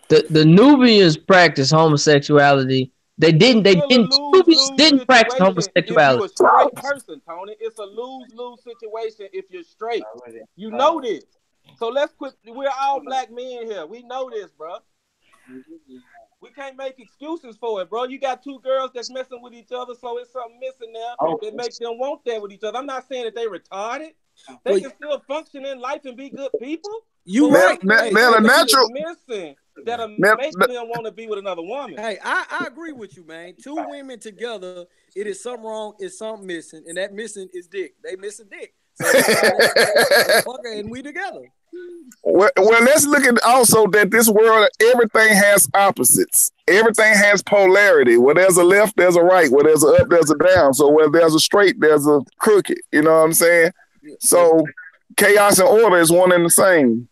Speaker 7: The Nubians practice homosexuality. Nubians didn't practice
Speaker 5: If you're
Speaker 7: homosexuality.
Speaker 5: a straight person, Tony, it's a lose-lose situation if you're straight. You know this. So let's quit. We're all black men here. We know this, bro. We can't make excuses for it, bro. You got two girls that's messing with each other, so it's something missing there that makes them want that with each other. I'm not saying that they retarded. They can still function in life and be good people.
Speaker 8: You right. Now, natural
Speaker 5: missing that'll make them want to be with another woman.
Speaker 4: Hey, I agree with you, man. Two women together, it is something wrong. It's something missing, and that missing is dick. They missing dick. So and we together.
Speaker 8: Well, let's look at also that this world, everything has opposites. Everything has polarity. Where there's a left, there's a right. Where there's a up, there's a down. So where there's a straight, there's a crooked. You know what I'm saying? So chaos and order is one and the same.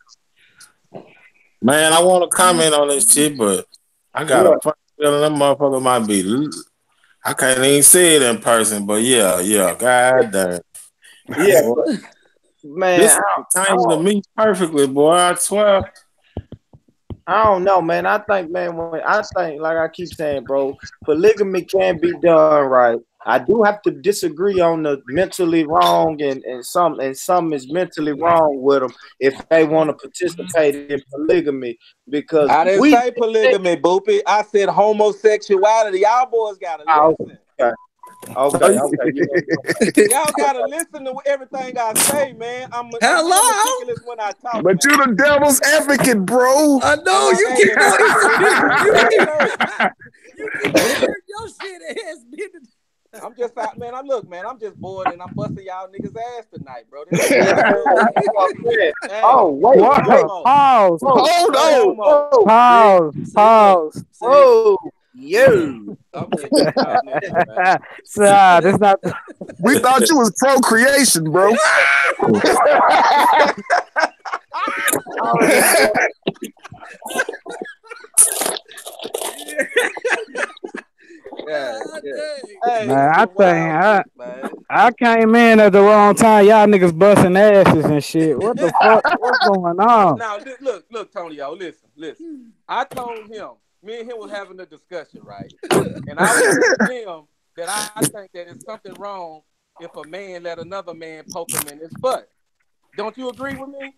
Speaker 6: Man, I want to comment on this shit, but I got a funny feeling that motherfucker might be. I can't even see it in person, but yeah, god damn.
Speaker 1: Yeah, man,
Speaker 6: this came to me perfectly, boy. I swear.
Speaker 1: I don't know, man. I think, like I keep saying, bro, polygamy can be done right. I do have to disagree on the mentally wrong and some is mentally wrong with them if they want to participate in polygamy, because
Speaker 5: I didn't say polygamy, Boopy. I said homosexuality. Y'all boys gotta listen.
Speaker 1: Okay.
Speaker 5: Y'all gotta listen to everything I say, man. I'm ridiculous when I talk.
Speaker 8: But you're the devil's advocate, bro.
Speaker 4: I know you keep your shit ass business.
Speaker 5: I'm just out, man. I'm just bored and I'm busting y'all niggas ass tonight, bro.
Speaker 1: Oh, wait.
Speaker 9: Pause.
Speaker 8: Hold on.
Speaker 9: Pause.
Speaker 1: Oh, you.
Speaker 9: Sir, that's not.
Speaker 8: We thought you was procreation, bro.
Speaker 9: Man, I came in at the wrong time. Y'all niggas busting asses and shit. What the fuck? What's going on?
Speaker 5: Now, look, Tony, y'all, listen. I told him, me and him was having a discussion, right? And I was telling him that I think that it's something wrong if a man let another man poke him in his butt. Don't you agree with me?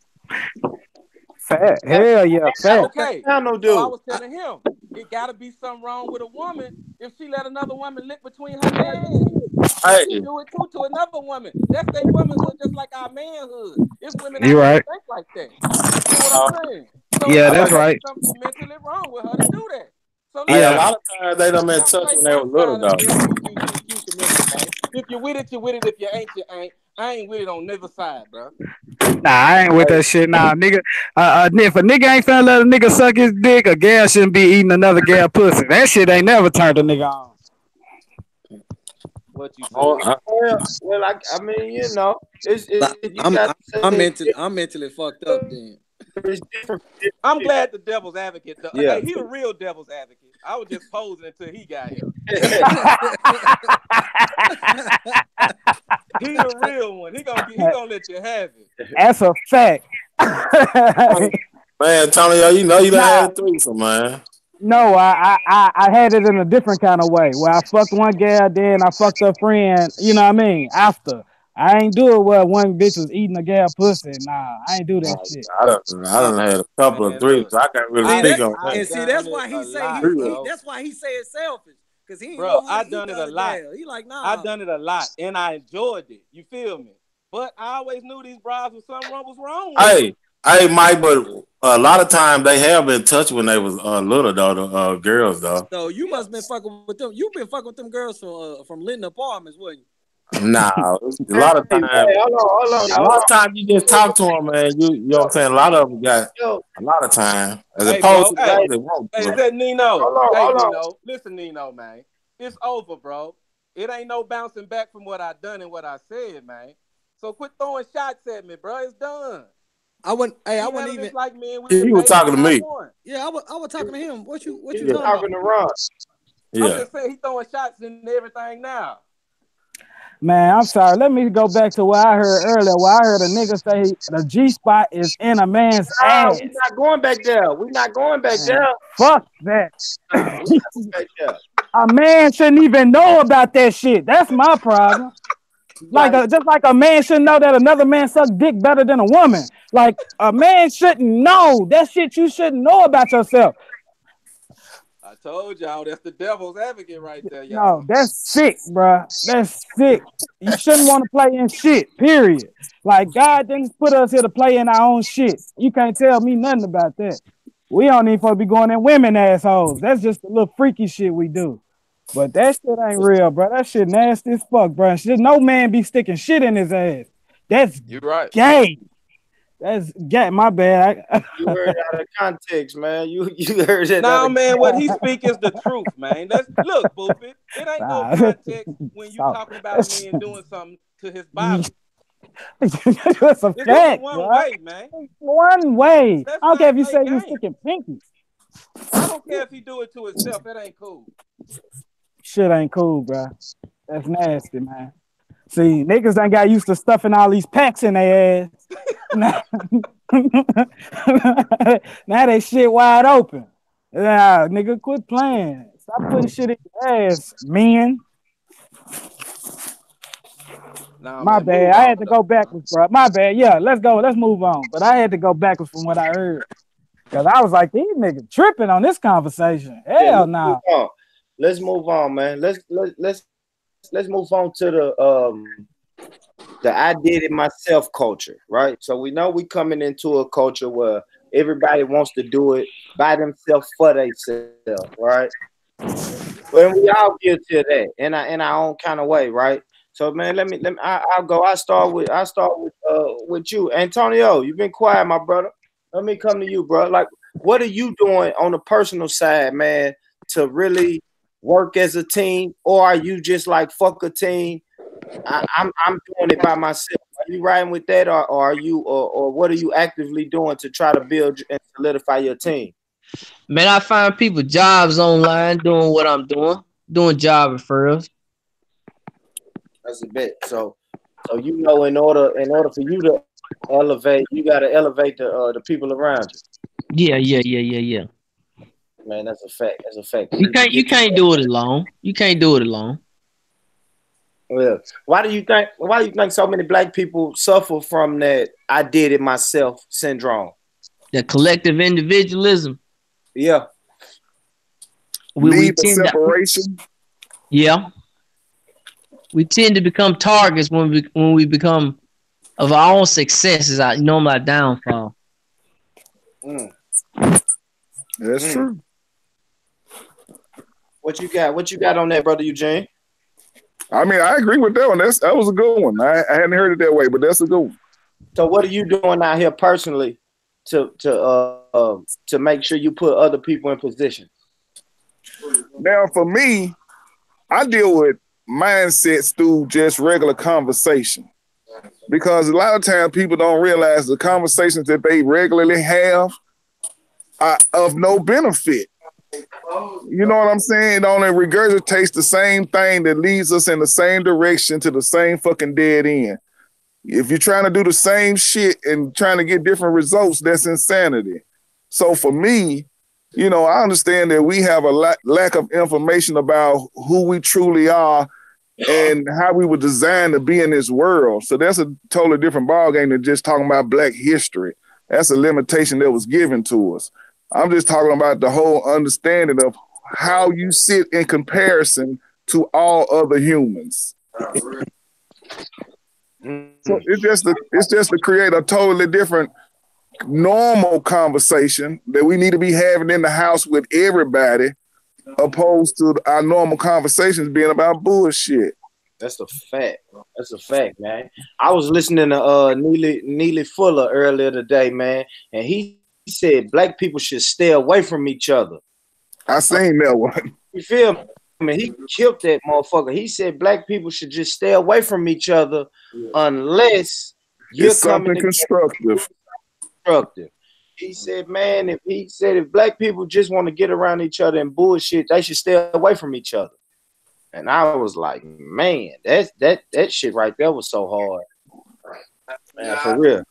Speaker 9: Fat. Hell yeah, fat.
Speaker 5: Okay. So I was telling him, it gotta be something wrong with a woman if she let another woman lick between her legs. She do it too to another woman. That's their womanhood, just like our manhood. It's women that
Speaker 9: right.
Speaker 5: think like that. You know what I'm saying? So
Speaker 9: yeah, that's right.
Speaker 5: Something mentally wrong with her to do that. So
Speaker 6: a lot of times they done been touched when they were little, though.
Speaker 5: If you're with it, you're with it. If you ain't, you ain't. I ain't with it on neither side, bro.
Speaker 9: Nah, I ain't with that shit. Nah, nigga. If a nigga ain't finna let a nigga suck his dick, a gal shouldn't be eating another gal pussy. That shit ain't never turned a nigga on.
Speaker 5: What you say?
Speaker 1: Well, I mean, you know,
Speaker 4: I'm mentally fucked up then.
Speaker 5: I'm glad the devil's advocate. Hey, he the real devil's advocate. I was just posing until he got here. He the real one. He gonna let you have it.
Speaker 9: That's a fact.
Speaker 6: Man, Tony, you know you done had a threesome, man.
Speaker 9: No, I had it in a different kind of way. Where I fucked one gal, then I fucked her friend. You know what I mean? After. I ain't do it where one bitch was eating a gal pussy. Nah, I ain't do that shit.
Speaker 6: I done had a couple of threes. I can't really speak on that.
Speaker 4: And see, that's why he say that's why he say it's selfish. Cause he ain't
Speaker 5: I done it a lot.
Speaker 4: He like, nah.
Speaker 5: I done it a lot and I enjoyed it. You feel me? But I always knew these brides was something wrong with.
Speaker 6: Hey, Mike, but a lot of times they have been touched when they was little though, the girls though.
Speaker 4: So you must have been fucking with them. You've been fucking with them girls from Linton Apartments, wasn't you?
Speaker 6: Nah, a lot of times. A lot of times you just talk to them, man. You know what I'm saying? A lot of them got a lot of time as opposed to
Speaker 5: bro,
Speaker 6: they won't.
Speaker 5: Hey, is that Nino?
Speaker 1: Hold on.
Speaker 5: Nino. Listen, Nino, man. It's over, bro. It ain't no bouncing back from what I done and what I said, man. So quit throwing shots at me, bro. It's done.
Speaker 4: I wouldn't even
Speaker 5: like me.
Speaker 6: You were talking to me.
Speaker 4: Yeah, I was talking to him. What you
Speaker 1: talking to Ron?
Speaker 6: Yeah.
Speaker 5: I'm just saying he throwing shots and everything now.
Speaker 9: Man, I'm sorry. Let me go back to what I heard earlier. Where I heard a nigga say the G spot is in a man's ass.
Speaker 1: We're not going back there. We're not going back there.
Speaker 9: Fuck that.
Speaker 1: Back there.
Speaker 9: A man shouldn't even know about that shit. That's my problem. Just like a man should know that another man suck dick better than a woman. Like a man shouldn't know that shit. You shouldn't know about yourself.
Speaker 5: I told y'all that's the devil's advocate right there, y'all.
Speaker 9: No, that's sick, bro. That's sick. You shouldn't want to play in shit, period. Like God didn't put us here to play in our own shit. You can't tell me nothing about that. We don't even supposed to be going in women assholes. That's just a little freaky shit we do. But that shit ain't real, bro. That shit nasty as fuck, bro. Shit, no man be sticking shit in his ass. That's
Speaker 5: you right.
Speaker 9: Gay. That's gay. My bad.
Speaker 1: You heard it out of context, man. You heard it.
Speaker 5: Nah, man. What he speak is the truth, man. Look, Boopy. It ain't no context when you talking about a man doing something to his body.
Speaker 9: It's a fact,
Speaker 5: one
Speaker 9: bro.
Speaker 5: way, man.
Speaker 9: One way.
Speaker 5: That's
Speaker 9: I don't care if you
Speaker 5: not
Speaker 9: say
Speaker 5: a
Speaker 9: you
Speaker 5: game.
Speaker 9: sticking pinky.
Speaker 5: I don't care if he do it to himself. That ain't cool.
Speaker 9: Shit ain't cool, bro. That's nasty, man. See, niggas done got used to stuffing all these packs in their ass. now they shit wide open. Yeah, nigga, quit playing. Stop putting shit in your ass, man.
Speaker 5: Nah,
Speaker 9: My
Speaker 5: man,
Speaker 9: bad. I had to go backwards, bro. My bad. Yeah, let's go. Let's move on. But I had to go backwards from what I heard. Because I was like, these niggas tripping on this conversation. Hell no. Nah.
Speaker 1: Let's move on, man. Let's move on to the I did it myself culture, right? So we know we coming into a culture where everybody wants to do it by themselves for themselves, right? Well, we all guilty of that in our own kind of way, right? So man, I'll go. I start with you, Antonio. You've been quiet, my brother. Let me come to you, bro. Like, what are you doing on the personal side, man, to really work as a team, or are you just like fuck a team? I'm doing it by myself. Are you riding with that, or are you, or what are you actively doing to try to build and solidify your team?
Speaker 7: Man, I find people jobs online doing what I'm doing job referrals.
Speaker 1: That's a bit. So you know, in order for you to elevate, you got to elevate the people around you.
Speaker 7: Yeah.
Speaker 1: Man, that's a fact. That's a fact.
Speaker 7: You can't do it alone. You can't do it alone.
Speaker 1: Well, why do you think so many black people suffer from that I did it myself syndrome?
Speaker 7: The collective individualism.
Speaker 1: Yeah.
Speaker 8: We tend separation.
Speaker 7: Yeah. We tend to become targets when we become of our own successes, our normal downfall.
Speaker 8: That's true.
Speaker 1: What you got on that, brother Eugene?
Speaker 8: I mean, I agree with that one. That was a good one. I hadn't heard it that way, but that's a good one.
Speaker 1: So, what are you doing out here personally to make sure you put other people in position?
Speaker 8: Now, for me, I deal with mindsets through just regular conversation, because a lot of times people don't realize the conversations that they regularly have are of no benefit. You know what I'm saying? It only regurgitates the same thing that leads us in the same direction to the same fucking dead end. If you're trying to do the same shit and trying to get different results, that's insanity. So for me, you know, I understand that we have a lack of information about who we truly are and how we were designed to be in this world. So that's a totally different ballgame than just talking about Black history. That's a limitation that was given to us. I'm just talking about the whole understanding of how you sit in comparison to all other humans. So it's just to create a totally different normal conversation that we need to be having in the house with everybody, opposed to our normal conversations being about bullshit.
Speaker 1: That's a fact. That's a fact, man. I was listening to Neely Fuller earlier today, man, and he said black people should stay away from each other.
Speaker 8: I seen that one.
Speaker 1: You feel me? He killed that motherfucker. He said black people should just stay away from each other unless you're
Speaker 8: It's
Speaker 1: coming
Speaker 8: something constructive.
Speaker 1: constructive. He said, man, if black people just want to get around each other and bullshit, they should stay away from each other. And I was like, man, that shit right there was so hard. Man, for real.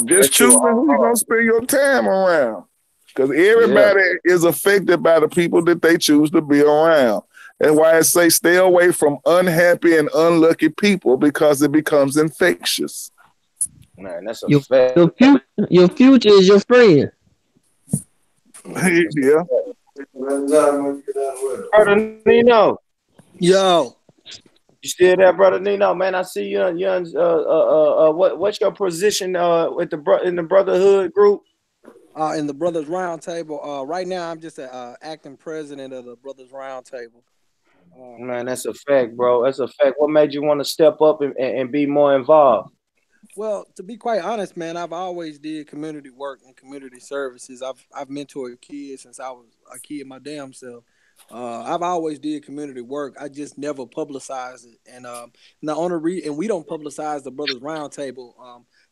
Speaker 8: Just choosing who you're gonna spend your time around. Because everybody is affected by the people that they choose to be around. That's why I say stay away from unhappy and unlucky people, because it becomes infectious.
Speaker 1: Man, that's a fact.
Speaker 7: Your future is your friend.
Speaker 8: Yeah.
Speaker 1: Brother Nino,
Speaker 4: Yo,
Speaker 1: you still there, brother Nino? Man, I see you. What's your position with in the brotherhood group?
Speaker 4: in the Brothers Roundtable. Right now, I'm just acting president of the Brothers Roundtable.
Speaker 1: Man, that's a fact, bro. That's a fact. What made you want to step up and be more involved?
Speaker 4: Well, to be quite honest, man, I've always did community work and community services. I've mentored kids since I was a kid my damn self. I've always did community work. I just never publicized it, and the only and we don't publicize the Brothers Roundtable.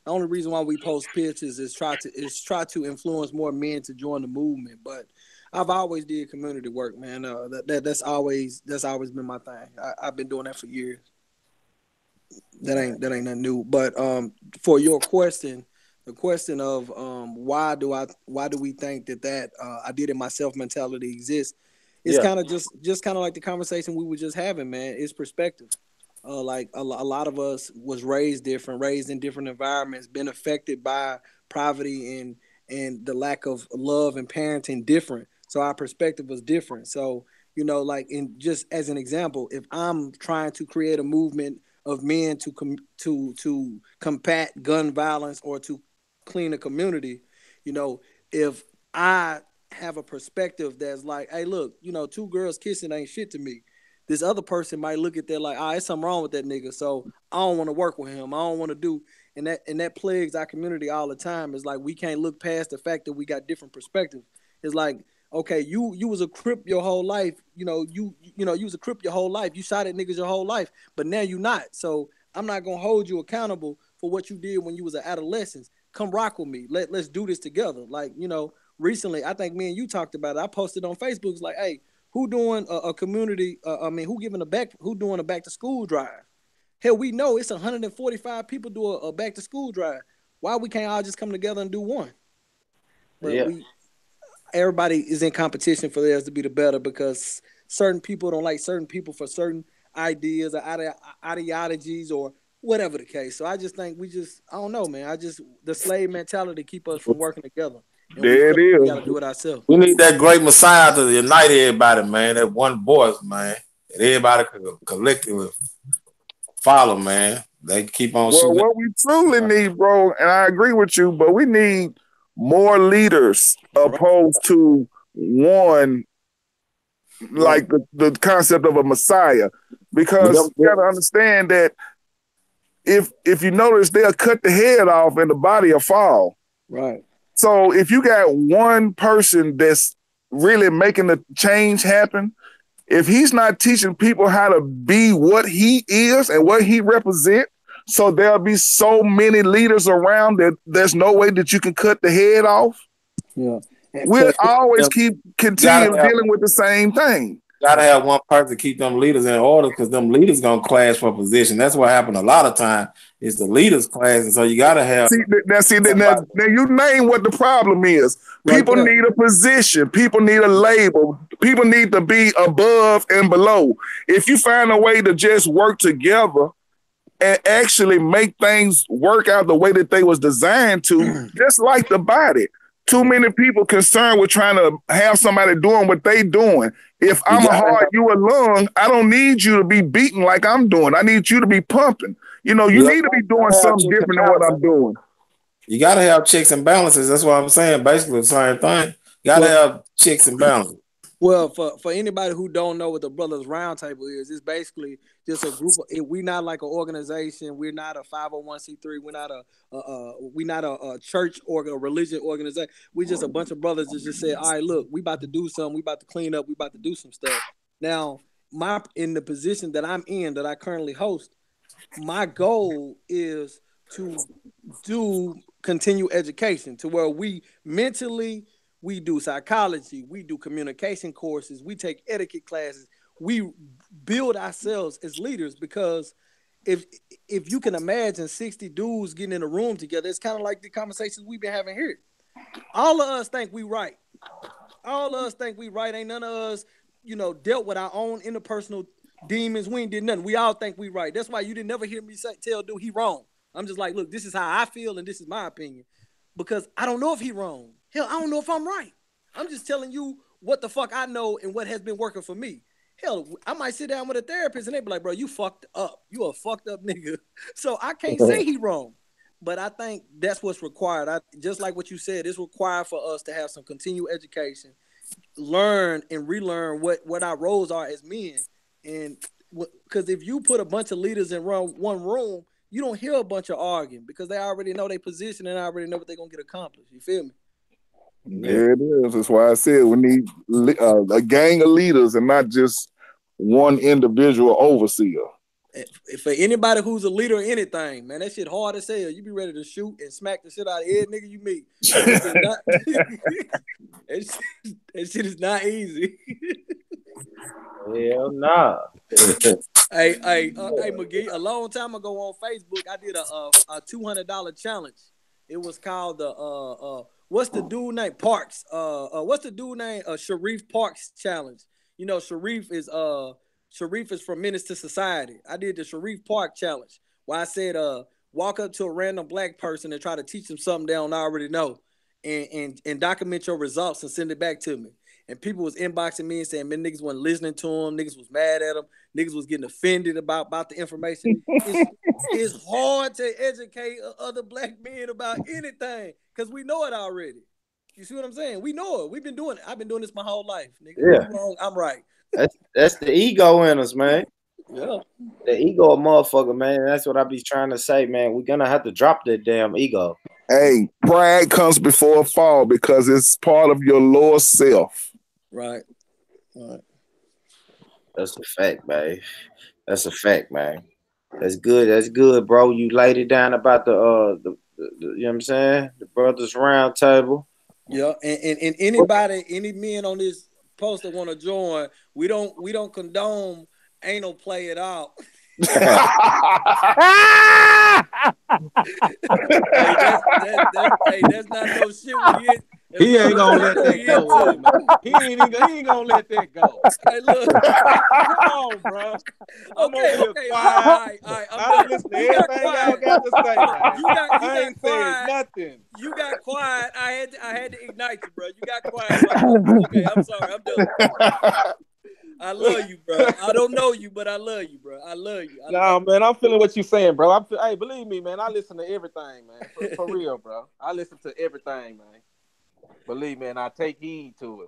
Speaker 4: The only reason why we post pictures is try to influence more men to join the movement. But I've always did community work, man. That's always been my thing. I've been doing that for years. That ain't nothing new. But for your question, the question of why do we think that I did it myself mentality exists? It's kind of just kind of like the conversation we were just having, man. It's perspective. Like a lot of us was raised in different environments, been affected by poverty and the lack of love and parenting different. So our perspective was different. So, like just as an example, if I'm trying to create a movement of men to combat gun violence or to clean a community, if I have a perspective that's like, hey, look, two girls kissing ain't shit to me. This other person might look at that like, there's something wrong with that nigga, so I don't want to work with him. I don't want to do, and that plagues our community all the time. It's like we can't look past the fact that we got different perspectives. It's like, okay, you was a Crip your whole life. You was a Crip your whole life. You shot at niggas your whole life, but now you not. So I'm not gonna hold you accountable for what you did when you was an adolescent. Come rock with me. Let's do this together. Like, recently, I think me and you talked about it. I posted on Facebook. It's like, hey, who doing a community? Who doing a back to school drive? Hell, we know it's 145 people do a back to school drive. Why we can't all just come together and do one? But everybody is in competition for theirs to be the better, because certain people don't like certain people for certain ideas or ideologies or whatever the case. So I just think I don't know, man. The slave mentality keep us from working together. And
Speaker 8: there it is.
Speaker 4: We gotta do it ourselves.
Speaker 6: We need that great Messiah to unite everybody, man. That one voice, man. And everybody could collectively follow, man. They keep on shooting.
Speaker 8: What we truly need, bro, and I agree with you, but we need more leaders opposed to one, like the concept of a Messiah. Because you gotta understand that if you notice, they'll cut the head off and the body will fall.
Speaker 4: Right.
Speaker 8: So if you got one person that's really making the change happen, if he's not teaching people how to be what he is and what he represents, so there'll be so many leaders around that there's no way that you can cut the head off.
Speaker 4: Yeah.
Speaker 8: We'll always continue dealing with the same thing.
Speaker 6: Gotta have one person to keep them leaders in order, because them leaders gonna clash for position. That's what happened a lot of time. Is the leaders clash, and so you gotta have.
Speaker 8: Now you name what the problem is. People need a position. People need a label. People need to be above and below. If you find a way to just work together and actually make things work out the way that they was designed to, just like the body. Too many people concerned with trying to have somebody doing what they doing. If I'm a heart, you a lung, I don't need you to be beating like I'm doing. I need you to be pumping. You know, you need to be doing something different than what I'm doing.
Speaker 6: You gotta have checks and balances. That's what I'm saying. Basically the same thing. You gotta have checks and balances.
Speaker 4: Well, for anybody who don't know what the Brothers Roundtable is, it's basically just a group. We're not like an organization. We're not a 501c3. We're not a church or a religion organization. We just a bunch of brothers that just said, all right, look, we about to do something. We about to clean up. We about to do some stuff. Now, in the position that I'm in, that I currently host, my goal is to do continue education to where we do psychology, we do communication courses, we take etiquette classes, we build ourselves as leaders, because if you can imagine 60 dudes getting in a room together, it's kind of like the conversations we've been having here. All of us think we right. Ain't none of us, dealt with our own interpersonal demons. We ain't did nothing. We all think we right. That's why you didn't never hear me tell dude he wrong. I'm just like, look, this is how I feel and this is my opinion. Because I don't know if he wrong. Hell, I don't know if I'm right. I'm just telling you what the fuck I know and what has been working for me. Hell, I might sit down with a therapist and they be like, bro, you fucked up. You a fucked up nigga. So I can't say he wrong. But I think that's what's required. Just like what you said, it's required for us to have some continued education, learn and relearn what our roles are as men. And because if you put a bunch of leaders in one room, you don't hear a bunch of arguing because they already know their position and already know what they're going to get accomplished. You feel me?
Speaker 8: There it is. That's why I said we need a gang of leaders and not just one individual overseer.
Speaker 4: For anybody who's a leader of anything, man, that shit hard as hell. You be ready to shoot and smack the shit out of every nigga you meet. That shit is not easy.
Speaker 1: Hell nah.
Speaker 4: Hey, McGee, a long time ago on Facebook, I did a $200 challenge. It was called the what's the dude name? Parks. What's the dude name? Sharif Parks challenge. You know, Sharif is from Menace to Society. I did the Sharif Park challenge where I said, walk up to a random black person and try to teach them something they don't already know, and document your results and send it back to me. And people was inboxing me and saying, man, niggas wasn't listening to him. Niggas was mad at him. Niggas was getting offended about the information. It's hard to educate other black men about anything because we know it already. You see what I'm saying? We know it. We've been doing it. I've been doing this my whole life. Nigga.
Speaker 1: Yeah.
Speaker 4: You wrong, I'm right.
Speaker 1: That's the ego in us, man.
Speaker 4: Yeah.
Speaker 1: The ego of motherfucker, man. That's what I be trying to say, man. We're going to have to drop that damn ego.
Speaker 8: Hey, pride comes before a fall because it's part of your lower self.
Speaker 4: Right.
Speaker 1: That's a fact, man. That's a fact, man. That's good. That's good, bro. You laid it down about the you know what I'm saying? The Brothers Round Table.
Speaker 4: Yeah, and anybody, any men on this post that want to join, we don't condone anal play at all. Hey, that's not no shit we get.
Speaker 5: He ain't gonna let that go. He ain't gonna let that go.
Speaker 4: Hey, look.
Speaker 5: Come on, bro.
Speaker 4: Okay.
Speaker 5: All right. I listen to everything y'all got to say. I ain't saying nothing.
Speaker 4: You got quiet. I had to ignite you, bro. You got quiet. Okay, I'm sorry. I'm done. I love you, bro. I don't know you, but I love you, bro. I love you.
Speaker 5: Man, I'm feeling what you're saying, bro. Hey, believe me, man. I listen to everything, man. For real, bro. I listen to everything, man. Believe me, and I take heed to it.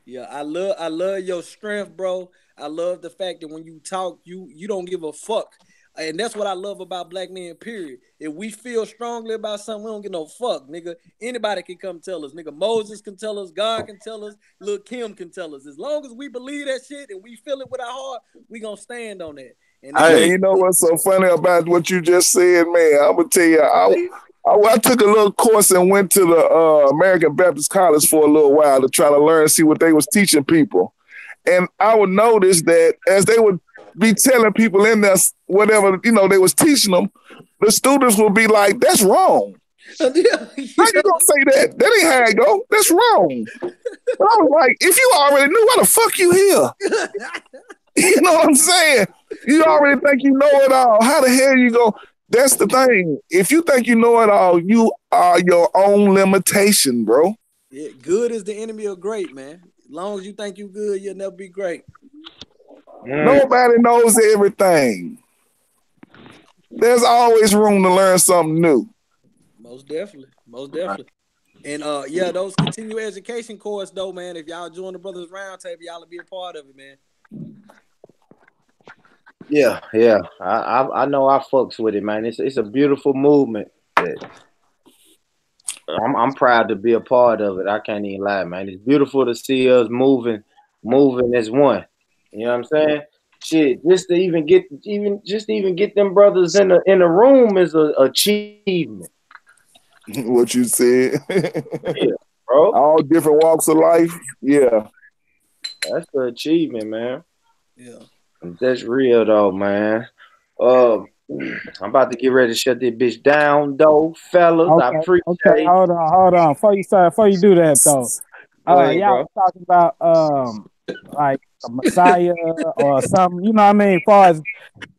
Speaker 4: Yeah, I love your strength, bro. I love the fact that when you talk, you don't give a fuck. And that's what I love about black men, period. If we feel strongly about something, we don't get no fuck, nigga. Anybody can come tell us. Nigga, Moses can tell us. God can tell us. Lil' Kim can tell us. As long as we believe that shit and we feel it with our heart, we gonna stand on that. And
Speaker 8: hey, you know what's so funny about what you just said, man? I'm gonna tell you, I took a little course and went to the American Baptist College for a little while to try to learn and see what they was teaching people. And I would notice that as they would be telling people in there whatever, they was teaching them, the students would be like, that's wrong. How you gonna say that? That ain't how it go. That's wrong. But I was like, if you already knew, why the fuck you here? You know what I'm saying? You already think you know it all. How the hell you go? That's the thing. If you think you know it all, you are your own limitation, bro.
Speaker 4: Yeah, good is the enemy of great, man. As long as you think you good, you'll never be great.
Speaker 8: Nobody knows everything. There's always room to learn something new.
Speaker 4: Most definitely. Most definitely. And yeah, those continuing education course though, man. If y'all join the Brothers Roundtable, y'all will be a part of it, man.
Speaker 1: Yeah, yeah. I know I fucks with it, man. It's a beautiful movement. I'm proud to be a part of it. I can't even lie, man. It's beautiful to see us moving as one. You know what I'm saying? Shit, just to even get them brothers in the room is a achievement.
Speaker 8: What you said.
Speaker 1: Yeah, bro.
Speaker 8: All different walks of life. Yeah.
Speaker 1: That's the achievement, man.
Speaker 4: Yeah.
Speaker 1: That's real though, man. I'm about to get ready to shut this bitch down, though, fellas. I appreciate
Speaker 9: Okay. Hold on. Before you do that though,
Speaker 1: Go ahead,
Speaker 9: y'all
Speaker 1: bro.
Speaker 9: was talking about like a Messiah or something. You know what I mean? As far as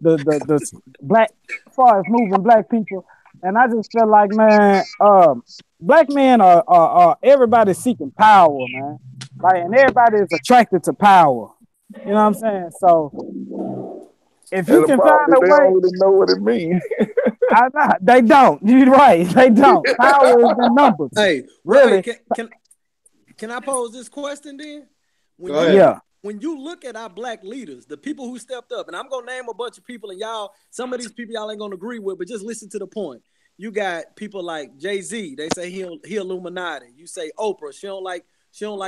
Speaker 9: the black, as far as moving black people, and I just feel like, man, black men are everybody seeking power, man. Like, and everybody is attracted to power. You know what I'm saying? So if you
Speaker 8: And the
Speaker 9: can
Speaker 8: problem
Speaker 9: find
Speaker 8: is
Speaker 9: a
Speaker 8: they
Speaker 9: way,
Speaker 8: don't really know what it means.
Speaker 9: they don't. You're right. They don't. Power is in numbers.
Speaker 4: Hey, well,
Speaker 9: Really?
Speaker 4: hey, can I pose this question then?
Speaker 1: Go ahead.
Speaker 9: Yeah.
Speaker 4: When you look at our black leaders, the people who stepped up, and I'm gonna name a bunch of people, and y'all, some of these people y'all ain't gonna agree with, but just listen to the point. You got people like Jay-Z. They say he Illuminati. You say Oprah. She don't like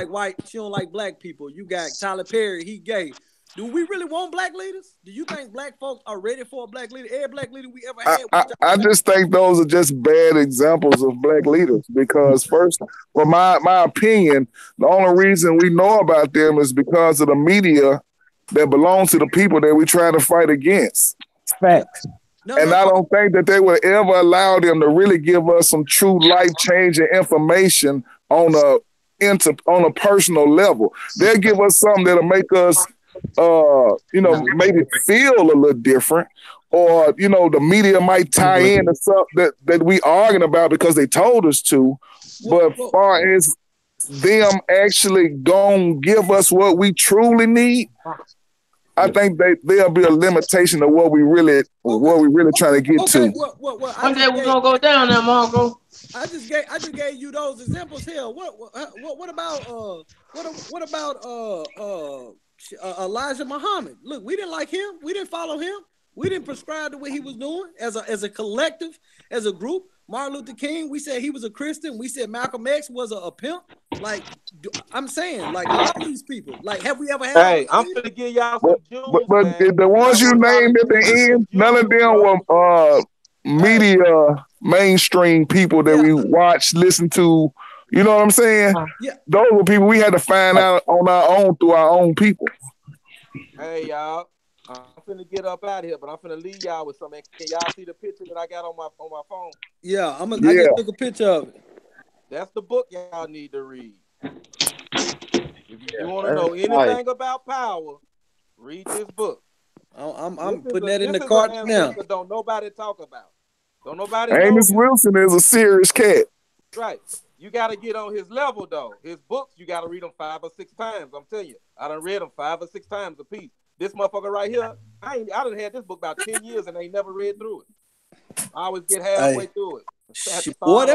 Speaker 4: white. She don't like black people. You got Tyler Perry. He gay. Do we really want black leaders? Do you think black folks are ready for a black leader? Every black leader we ever had.
Speaker 8: I just think those are just bad examples of black leaders because first, well, my opinion, the only reason we know about them is because of the media that belongs to the people that we try to fight against.
Speaker 9: Facts.
Speaker 8: And I don't think that they would ever allow them to really give us some true life-changing information on a personal level. They'll give us something that'll make us maybe feel a little different, or the media might tie in to something that we arguing about because they told us to. But as far as them actually gonna give us what we truly need, I think there'll be a limitation of what we really trying to get to.
Speaker 7: One day we're gonna go down there, Marco.
Speaker 4: I just gave you those examples here. What about Elijah Muhammad? Look, we didn't like him. We didn't follow him. We didn't prescribe to what he was doing as a collective, as a group. Martin Luther King, we said he was a Christian. We said Malcolm X was a pimp. Like, I'm saying, like, all these people. Like, have we ever had?
Speaker 5: Hey, I'm gonna give y'all some jewels,
Speaker 8: but
Speaker 5: man.
Speaker 8: the ones you named at the end, none of them were media mainstream people that we watch, listen to. You know what I'm saying?
Speaker 4: Yeah.
Speaker 8: Those were people we had to find out on our own through our own people.
Speaker 5: Hey, y'all. I'm finna get up out of here, but I'm finna leave y'all with something. Can y'all see the picture that I got on my phone?
Speaker 4: Yeah, I just took a picture of it.
Speaker 5: That's the book y'all need to read. If you want to know anything about power, read this book.
Speaker 4: I'm putting that in the cart now.
Speaker 5: Don't nobody talk about. Don't nobody
Speaker 8: Amos
Speaker 5: know.
Speaker 8: Wilson is a serious cat.
Speaker 5: Right. You got to get on his level, though. His books, you got to read them 5 or 6 times. I'm telling you. I done read them 5 or 6 times a piece. This motherfucker right here, I done had this book about 10 years and ain't never read through it. I always get halfway through it.
Speaker 4: Boy,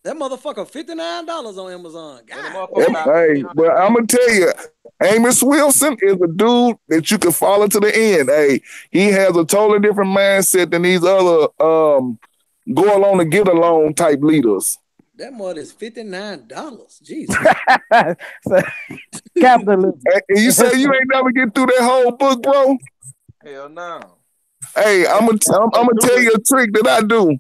Speaker 4: that motherfucker $59 on Amazon.
Speaker 8: Hey, but I'm gonna tell you, Amos Wilson is a dude that you can follow to the end. Hey, he has a totally different mindset than these other go along to get along type leaders.
Speaker 4: That mud is $59. Jesus.
Speaker 9: Capitalism.
Speaker 8: And you say you ain't never get through that whole book, bro?
Speaker 5: Hell no.
Speaker 8: Hey, I'm gonna tell you a trick that I do.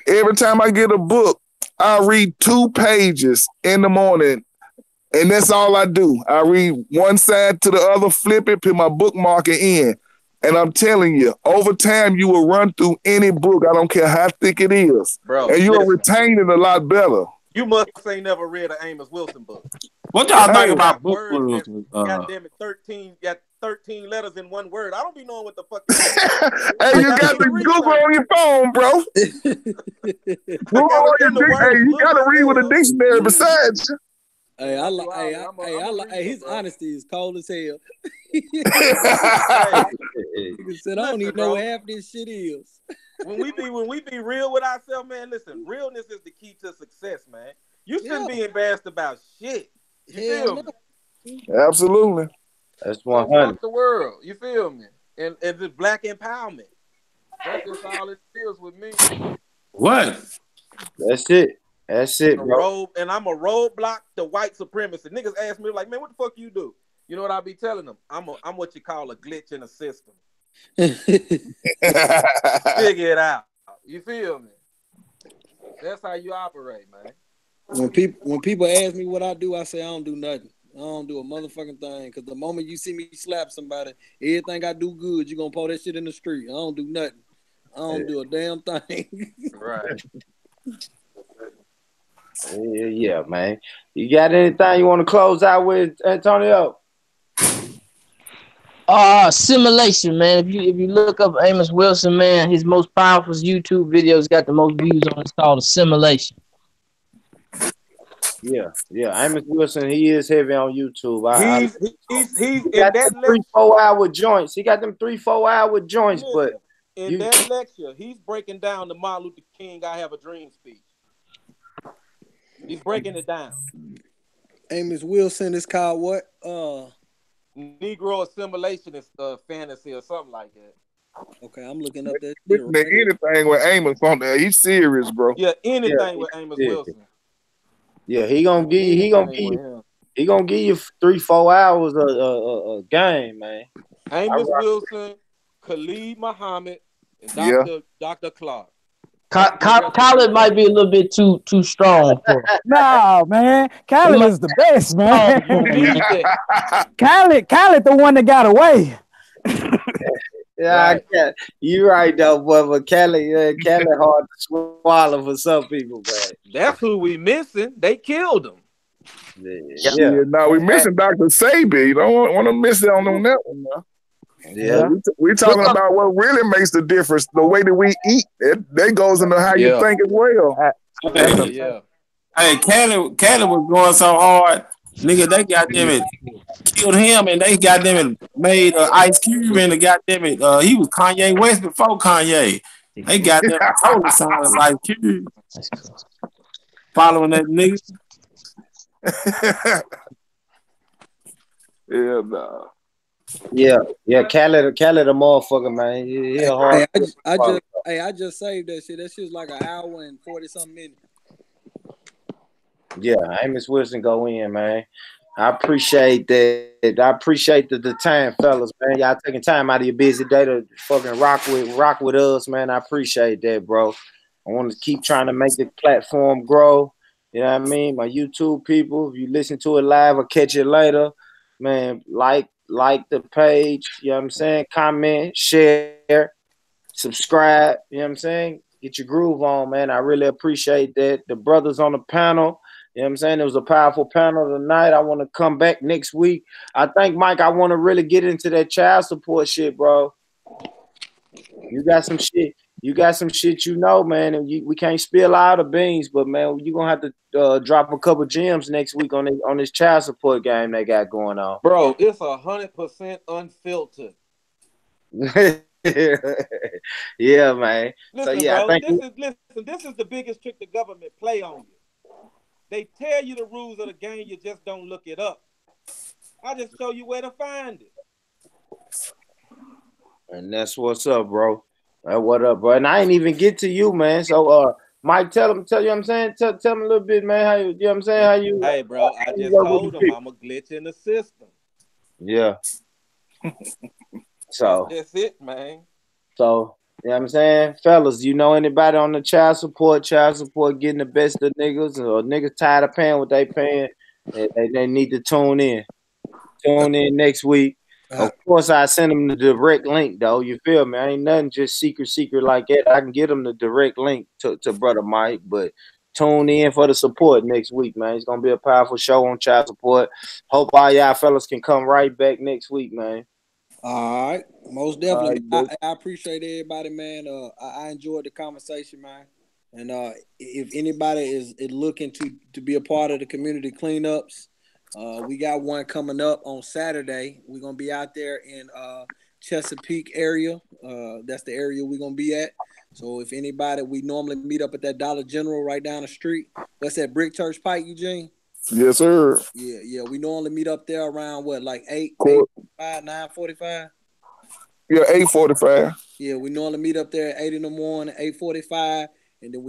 Speaker 8: Every time I get a book, I read 2 pages in the morning, and that's all I do. I read one side to the other, flip it, put my bookmarker in. And I'm telling you, over time, you will run through any book. I don't care how thick it is.
Speaker 5: Bro,
Speaker 8: and you'll retain it a lot better.
Speaker 5: You must ain't never read an Amos Wilson book.
Speaker 6: What y'all think about book?
Speaker 5: Goddamn it, 13 letters in one word. I don't be knowing what the fuck.
Speaker 8: Hey, you got the Google on your phone, bro. You got to read with a dictionary besides you.
Speaker 4: Hey,
Speaker 5: Yeah,
Speaker 4: I
Speaker 5: I
Speaker 4: like.
Speaker 5: do all
Speaker 4: Hey,
Speaker 5: that.
Speaker 4: I like. Hey,
Speaker 5: reader,
Speaker 4: his
Speaker 5: bro.
Speaker 4: honesty is cold as hell.
Speaker 5: Hey,
Speaker 4: Nigga said, I don't
Speaker 5: listen,
Speaker 4: even know what
Speaker 5: bro.
Speaker 4: half this shit is.
Speaker 5: When we be real with ourselves, man. Listen, realness is the key to success, man. You
Speaker 4: Yeah,
Speaker 5: shouldn't be embarrassed about shit. You
Speaker 4: hell
Speaker 5: feel
Speaker 4: no.
Speaker 5: me?
Speaker 8: Absolutely.
Speaker 1: That's
Speaker 5: So
Speaker 1: 100.
Speaker 5: fuck the world. You feel me? And the black empowerment. That's just all it is with me.
Speaker 6: What?
Speaker 1: That's it. That's it, bro.
Speaker 5: I'm a roadblock to white supremacy. Niggas ask me like, man, what the fuck you do? You know what I be telling them? I'm what you call a glitch in the system. Figure it out. You feel me? That's how you operate, man.
Speaker 4: When people ask me what I do, I say I don't do nothing. I don't do a motherfucking thing. Because the moment you see me slap somebody, everything I do good, you gonna pour that shit in the street. I don't do nothing. I don't do a damn thing.
Speaker 5: Right.
Speaker 1: Yeah, man. You got anything you want to close out with, Antonio?
Speaker 7: Simulation, man. If you look up Amos Wilson, man, his most powerful YouTube videos got the most views on. It's called Simulation.
Speaker 1: Yeah. Amos Wilson, he is heavy on YouTube.
Speaker 5: He's
Speaker 1: He
Speaker 5: in
Speaker 1: got
Speaker 5: that
Speaker 1: them
Speaker 5: lecture.
Speaker 1: 3-4 hour joints. He got them 3-4 hour joints, but
Speaker 5: Listen, in
Speaker 1: you
Speaker 5: that lecture, he's breaking down the Martin Luther King "I Have a Dream" speech. He's breaking it down.
Speaker 4: Amos Wilson is called what?
Speaker 5: Negro assimilation is fantasy or something like that.
Speaker 4: Okay, I'm looking up that shit
Speaker 8: Listen to
Speaker 4: right here.
Speaker 8: anything with Amos on there. He's serious, bro.
Speaker 5: Yeah,
Speaker 1: yeah,
Speaker 5: anything with Amos
Speaker 1: yeah,
Speaker 5: Wilson.
Speaker 1: yeah. He gonna give you.
Speaker 5: Anything with him.
Speaker 1: He gonna give you 3-4 hours a game, man.
Speaker 5: Amos Wilson, Khalid Muhammad, and
Speaker 8: Yeah.
Speaker 5: Dr. Clark. That's the
Speaker 7: Khaled might be a little bit too strong for him.
Speaker 9: No, man.
Speaker 7: He
Speaker 9: Khaled
Speaker 7: might
Speaker 9: is the best,
Speaker 7: be strong
Speaker 9: man.
Speaker 7: for
Speaker 5: You
Speaker 7: him, man.
Speaker 5: need that.
Speaker 9: Khaled, the one that got away.
Speaker 1: Yeah,
Speaker 5: Right.
Speaker 1: you right though, boy. But Cali hard to swallow for some people, man.
Speaker 5: That's who we missing. They killed him.
Speaker 1: Yeah,
Speaker 8: Yeah, now we missing Dr. Sabi. You don't want to miss it on that one. Now.
Speaker 1: yeah.
Speaker 8: We
Speaker 7: Look
Speaker 8: talking
Speaker 7: up,
Speaker 8: about what really makes the difference. The way that we eat, that goes into how you
Speaker 5: Yeah.
Speaker 8: think as well.
Speaker 9: That's
Speaker 6: Hey,
Speaker 9: a
Speaker 5: Yeah.
Speaker 6: hey, Cali was going so hard, nigga. They goddamn it killed him, and they goddamn it made Ice Cube, and the goddamn it he was Kanye West before Kanye. They goddamn it totally sounded like Cube following that nigga.
Speaker 8: Yeah, nah.
Speaker 1: Yeah. Cali the motherfucker, man. He a hard.
Speaker 4: I just saved that shit. That shit's like an hour and 40-something minutes.
Speaker 1: Yeah, Amos Wilson go in, man. I appreciate that. I appreciate the time, fellas, man. Y'all taking time out of your busy day to fucking rock with us, man. I appreciate that, bro. I want to keep trying to make the platform grow. You know what I mean? My YouTube people, if you listen to it live or catch it later, man, like the page, you know what I'm saying? Comment, share, subscribe, you know what I'm saying? Get your groove on, man. I really appreciate that. The brothers on the panel, you know what I'm saying? It was a powerful panel tonight. I want to come back next week. I think, Mike, I want to really get into that child support shit, bro. You got some shit. You got some shit, man, and we can't spill all the beans, but man, you're gonna have to drop a couple gems next week on this child support game they got going on.
Speaker 5: Bro, it's 100% unfiltered.
Speaker 1: Yeah, man.
Speaker 5: Listen,
Speaker 1: So yeah,
Speaker 5: bro,
Speaker 1: I think
Speaker 5: this is the biggest trick the government play on you. They tell you the rules of the game, you just don't look it up. I just show you where to find it.
Speaker 1: and that's what's up, bro. What up, bro? And I ain't even get to you, man. So Mike, tell you what I'm saying. Tell him a little bit, man. How you know what I'm saying?
Speaker 5: Hey, bro, I
Speaker 1: you
Speaker 5: just
Speaker 1: work with
Speaker 5: told
Speaker 1: the
Speaker 5: them
Speaker 1: people?
Speaker 5: I'm a glitch in the system.
Speaker 1: Yeah. So
Speaker 5: That's it, man.
Speaker 1: So, you know what I'm saying? Fellas, you know anybody on the child support getting the best of niggas, or niggas tired of paying what they paying, they need to tune in. Tune in next week. Of course, I send them the direct link, though. You feel me? I ain't nothing just secret like that. I can get them the direct link to Brother Mike, but tune in for the support next week, man. It's going to be a powerful show on child support. Hope all y'all fellas can come right back next week, man.
Speaker 4: All right, most definitely. I appreciate everybody, man. I enjoyed the conversation, man. And if anybody is looking to be a part of the community cleanups, We got one coming up on Saturday. We're gonna be out there in Chesapeake area. That's the area we're gonna be at. So if anybody, we normally meet up at that Dollar General right down the street. What's that, Brick Church Pike, Eugene?
Speaker 8: Yes, sir.
Speaker 4: Yeah. We normally meet up there around what, like 8,
Speaker 8: Court.
Speaker 4: 8:45, 9:45?
Speaker 8: Yeah, 8:45.
Speaker 4: Yeah, we normally meet up there at 8 in the morning, 8:45, and then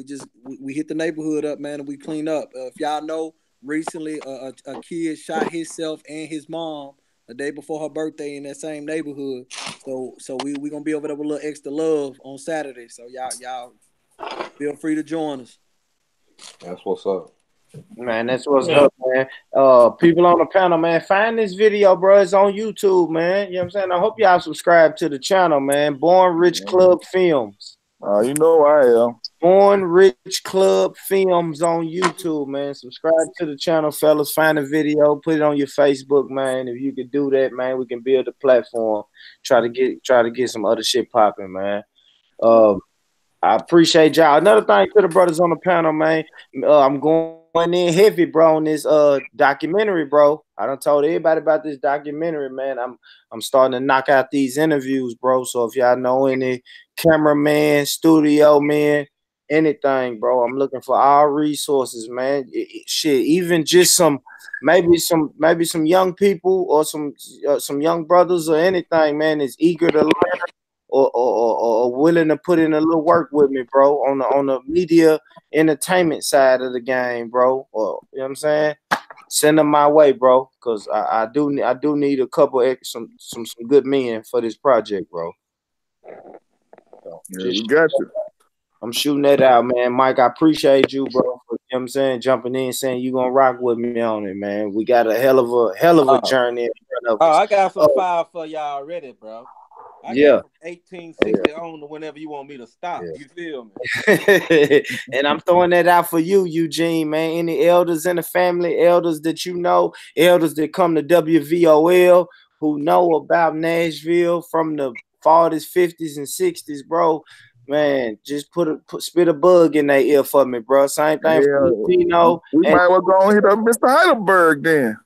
Speaker 4: we hit the neighborhood up, man, and we clean up. If y'all know, recently a kid shot himself and his mom the day before her birthday in that same neighborhood. So we gonna be over there with a little extra love on Saturday. So y'all feel free to join us.
Speaker 5: That's what's up.
Speaker 1: Man, that's what's up, man. People on the panel, man, find this video, bro. It's on YouTube, man. You know what I'm saying? I hope y'all subscribe to the channel, man. Born Rich Club Films.
Speaker 8: You know I am.
Speaker 1: Born Rich Club Films on YouTube, man. Subscribe to the channel, fellas. Find the video, put it on your Facebook, man. If you could do that, man, we can build a platform. Try to get some other shit popping, man. I appreciate y'all. Another thing to the brothers on the panel, man. I'm going in heavy, bro, on this documentary, bro. I done told everybody about this documentary, man. I'm starting to knock out these interviews, bro. So if y'all know any cameraman, studio man, anything, bro, I'm looking for all resources, man. Shit, even just maybe some young people or some young brothers or anything, man, is eager to learn or willing to put in a little work with me, bro, on the media entertainment side of the game, bro. Or you know what I'm saying? Send them my way, bro, because I do need a couple some good men for this project, bro. So,
Speaker 8: we got you.
Speaker 1: I'm shooting that out, man. Mike, I appreciate you, bro, for, you know what I'm saying, jumping in, saying you gonna rock with me on it, man. We got a hell of a journey in front of us.
Speaker 5: I got some fire for y'all already, bro. I got from 1860 on to whenever you want me to stop. You feel
Speaker 1: me? And I'm throwing that out for you, Eugene, man. Any elders in the family, elders that you know, elders that come to WVOL who know about Nashville from the 40s, 50s, and 60s, bro. Man, just spit a bug in their ear for me, bro. Same thing for Latino.
Speaker 8: We might well go and hit up Mr. Heidelberg then.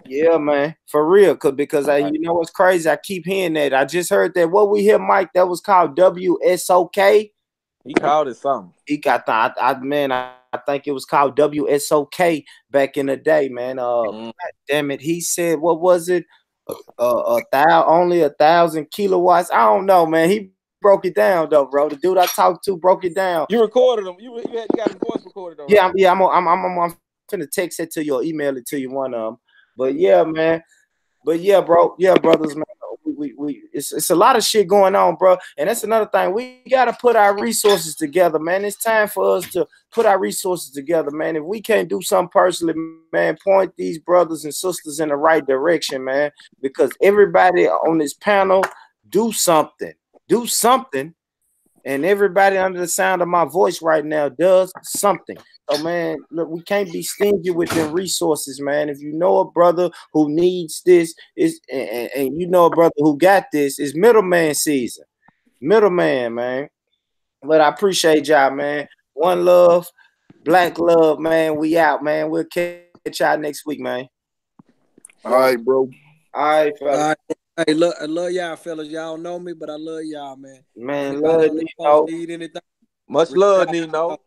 Speaker 1: Yeah, man, for real. Because you know what's crazy? I keep hearing that. I just heard that. What we hear, Mike? That was called WSOK.
Speaker 5: He called it something.
Speaker 1: I think it was called WSOK back in the day, man. Damn it, he said, what was it? Only 1,000 kilowatts. I don't know, man. He broke it down though, bro. The dude I talked to broke it down.
Speaker 5: You recorded him. You got his voice recorded though.
Speaker 1: Yeah, right? I'm finna text it to you or email it to you, one of them. But yeah, man. But yeah, bro. Yeah, brothers, man. It's a lot of shit going on, bro. And that's another thing. We gotta put our resources together, man. It's time for us to put our resources together, man. If we can't do something personally, man, point these brothers and sisters in the right direction, man. Because everybody on this panel, do something. Do something. And everybody under the sound of my voice right now does something. So, man, look, we can't be stingy with them resources, man. If you know a brother who needs this, and you know a brother who got this, it's middleman season. Middleman, man. But I appreciate y'all, man. One love, black love, man. We out, man. We'll catch y'all next week, man.
Speaker 8: All right, bro.
Speaker 1: All right, fellas.
Speaker 4: All right. Hey, look, I love y'all, fellas. Y'all know me, but I love y'all, man.
Speaker 1: Man, love Nino.
Speaker 4: Need anything?
Speaker 5: Much love, Nino.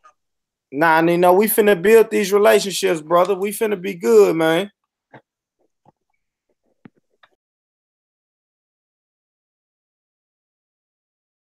Speaker 1: Nah, Nino, we finna build these relationships, brother. We finna be good, man.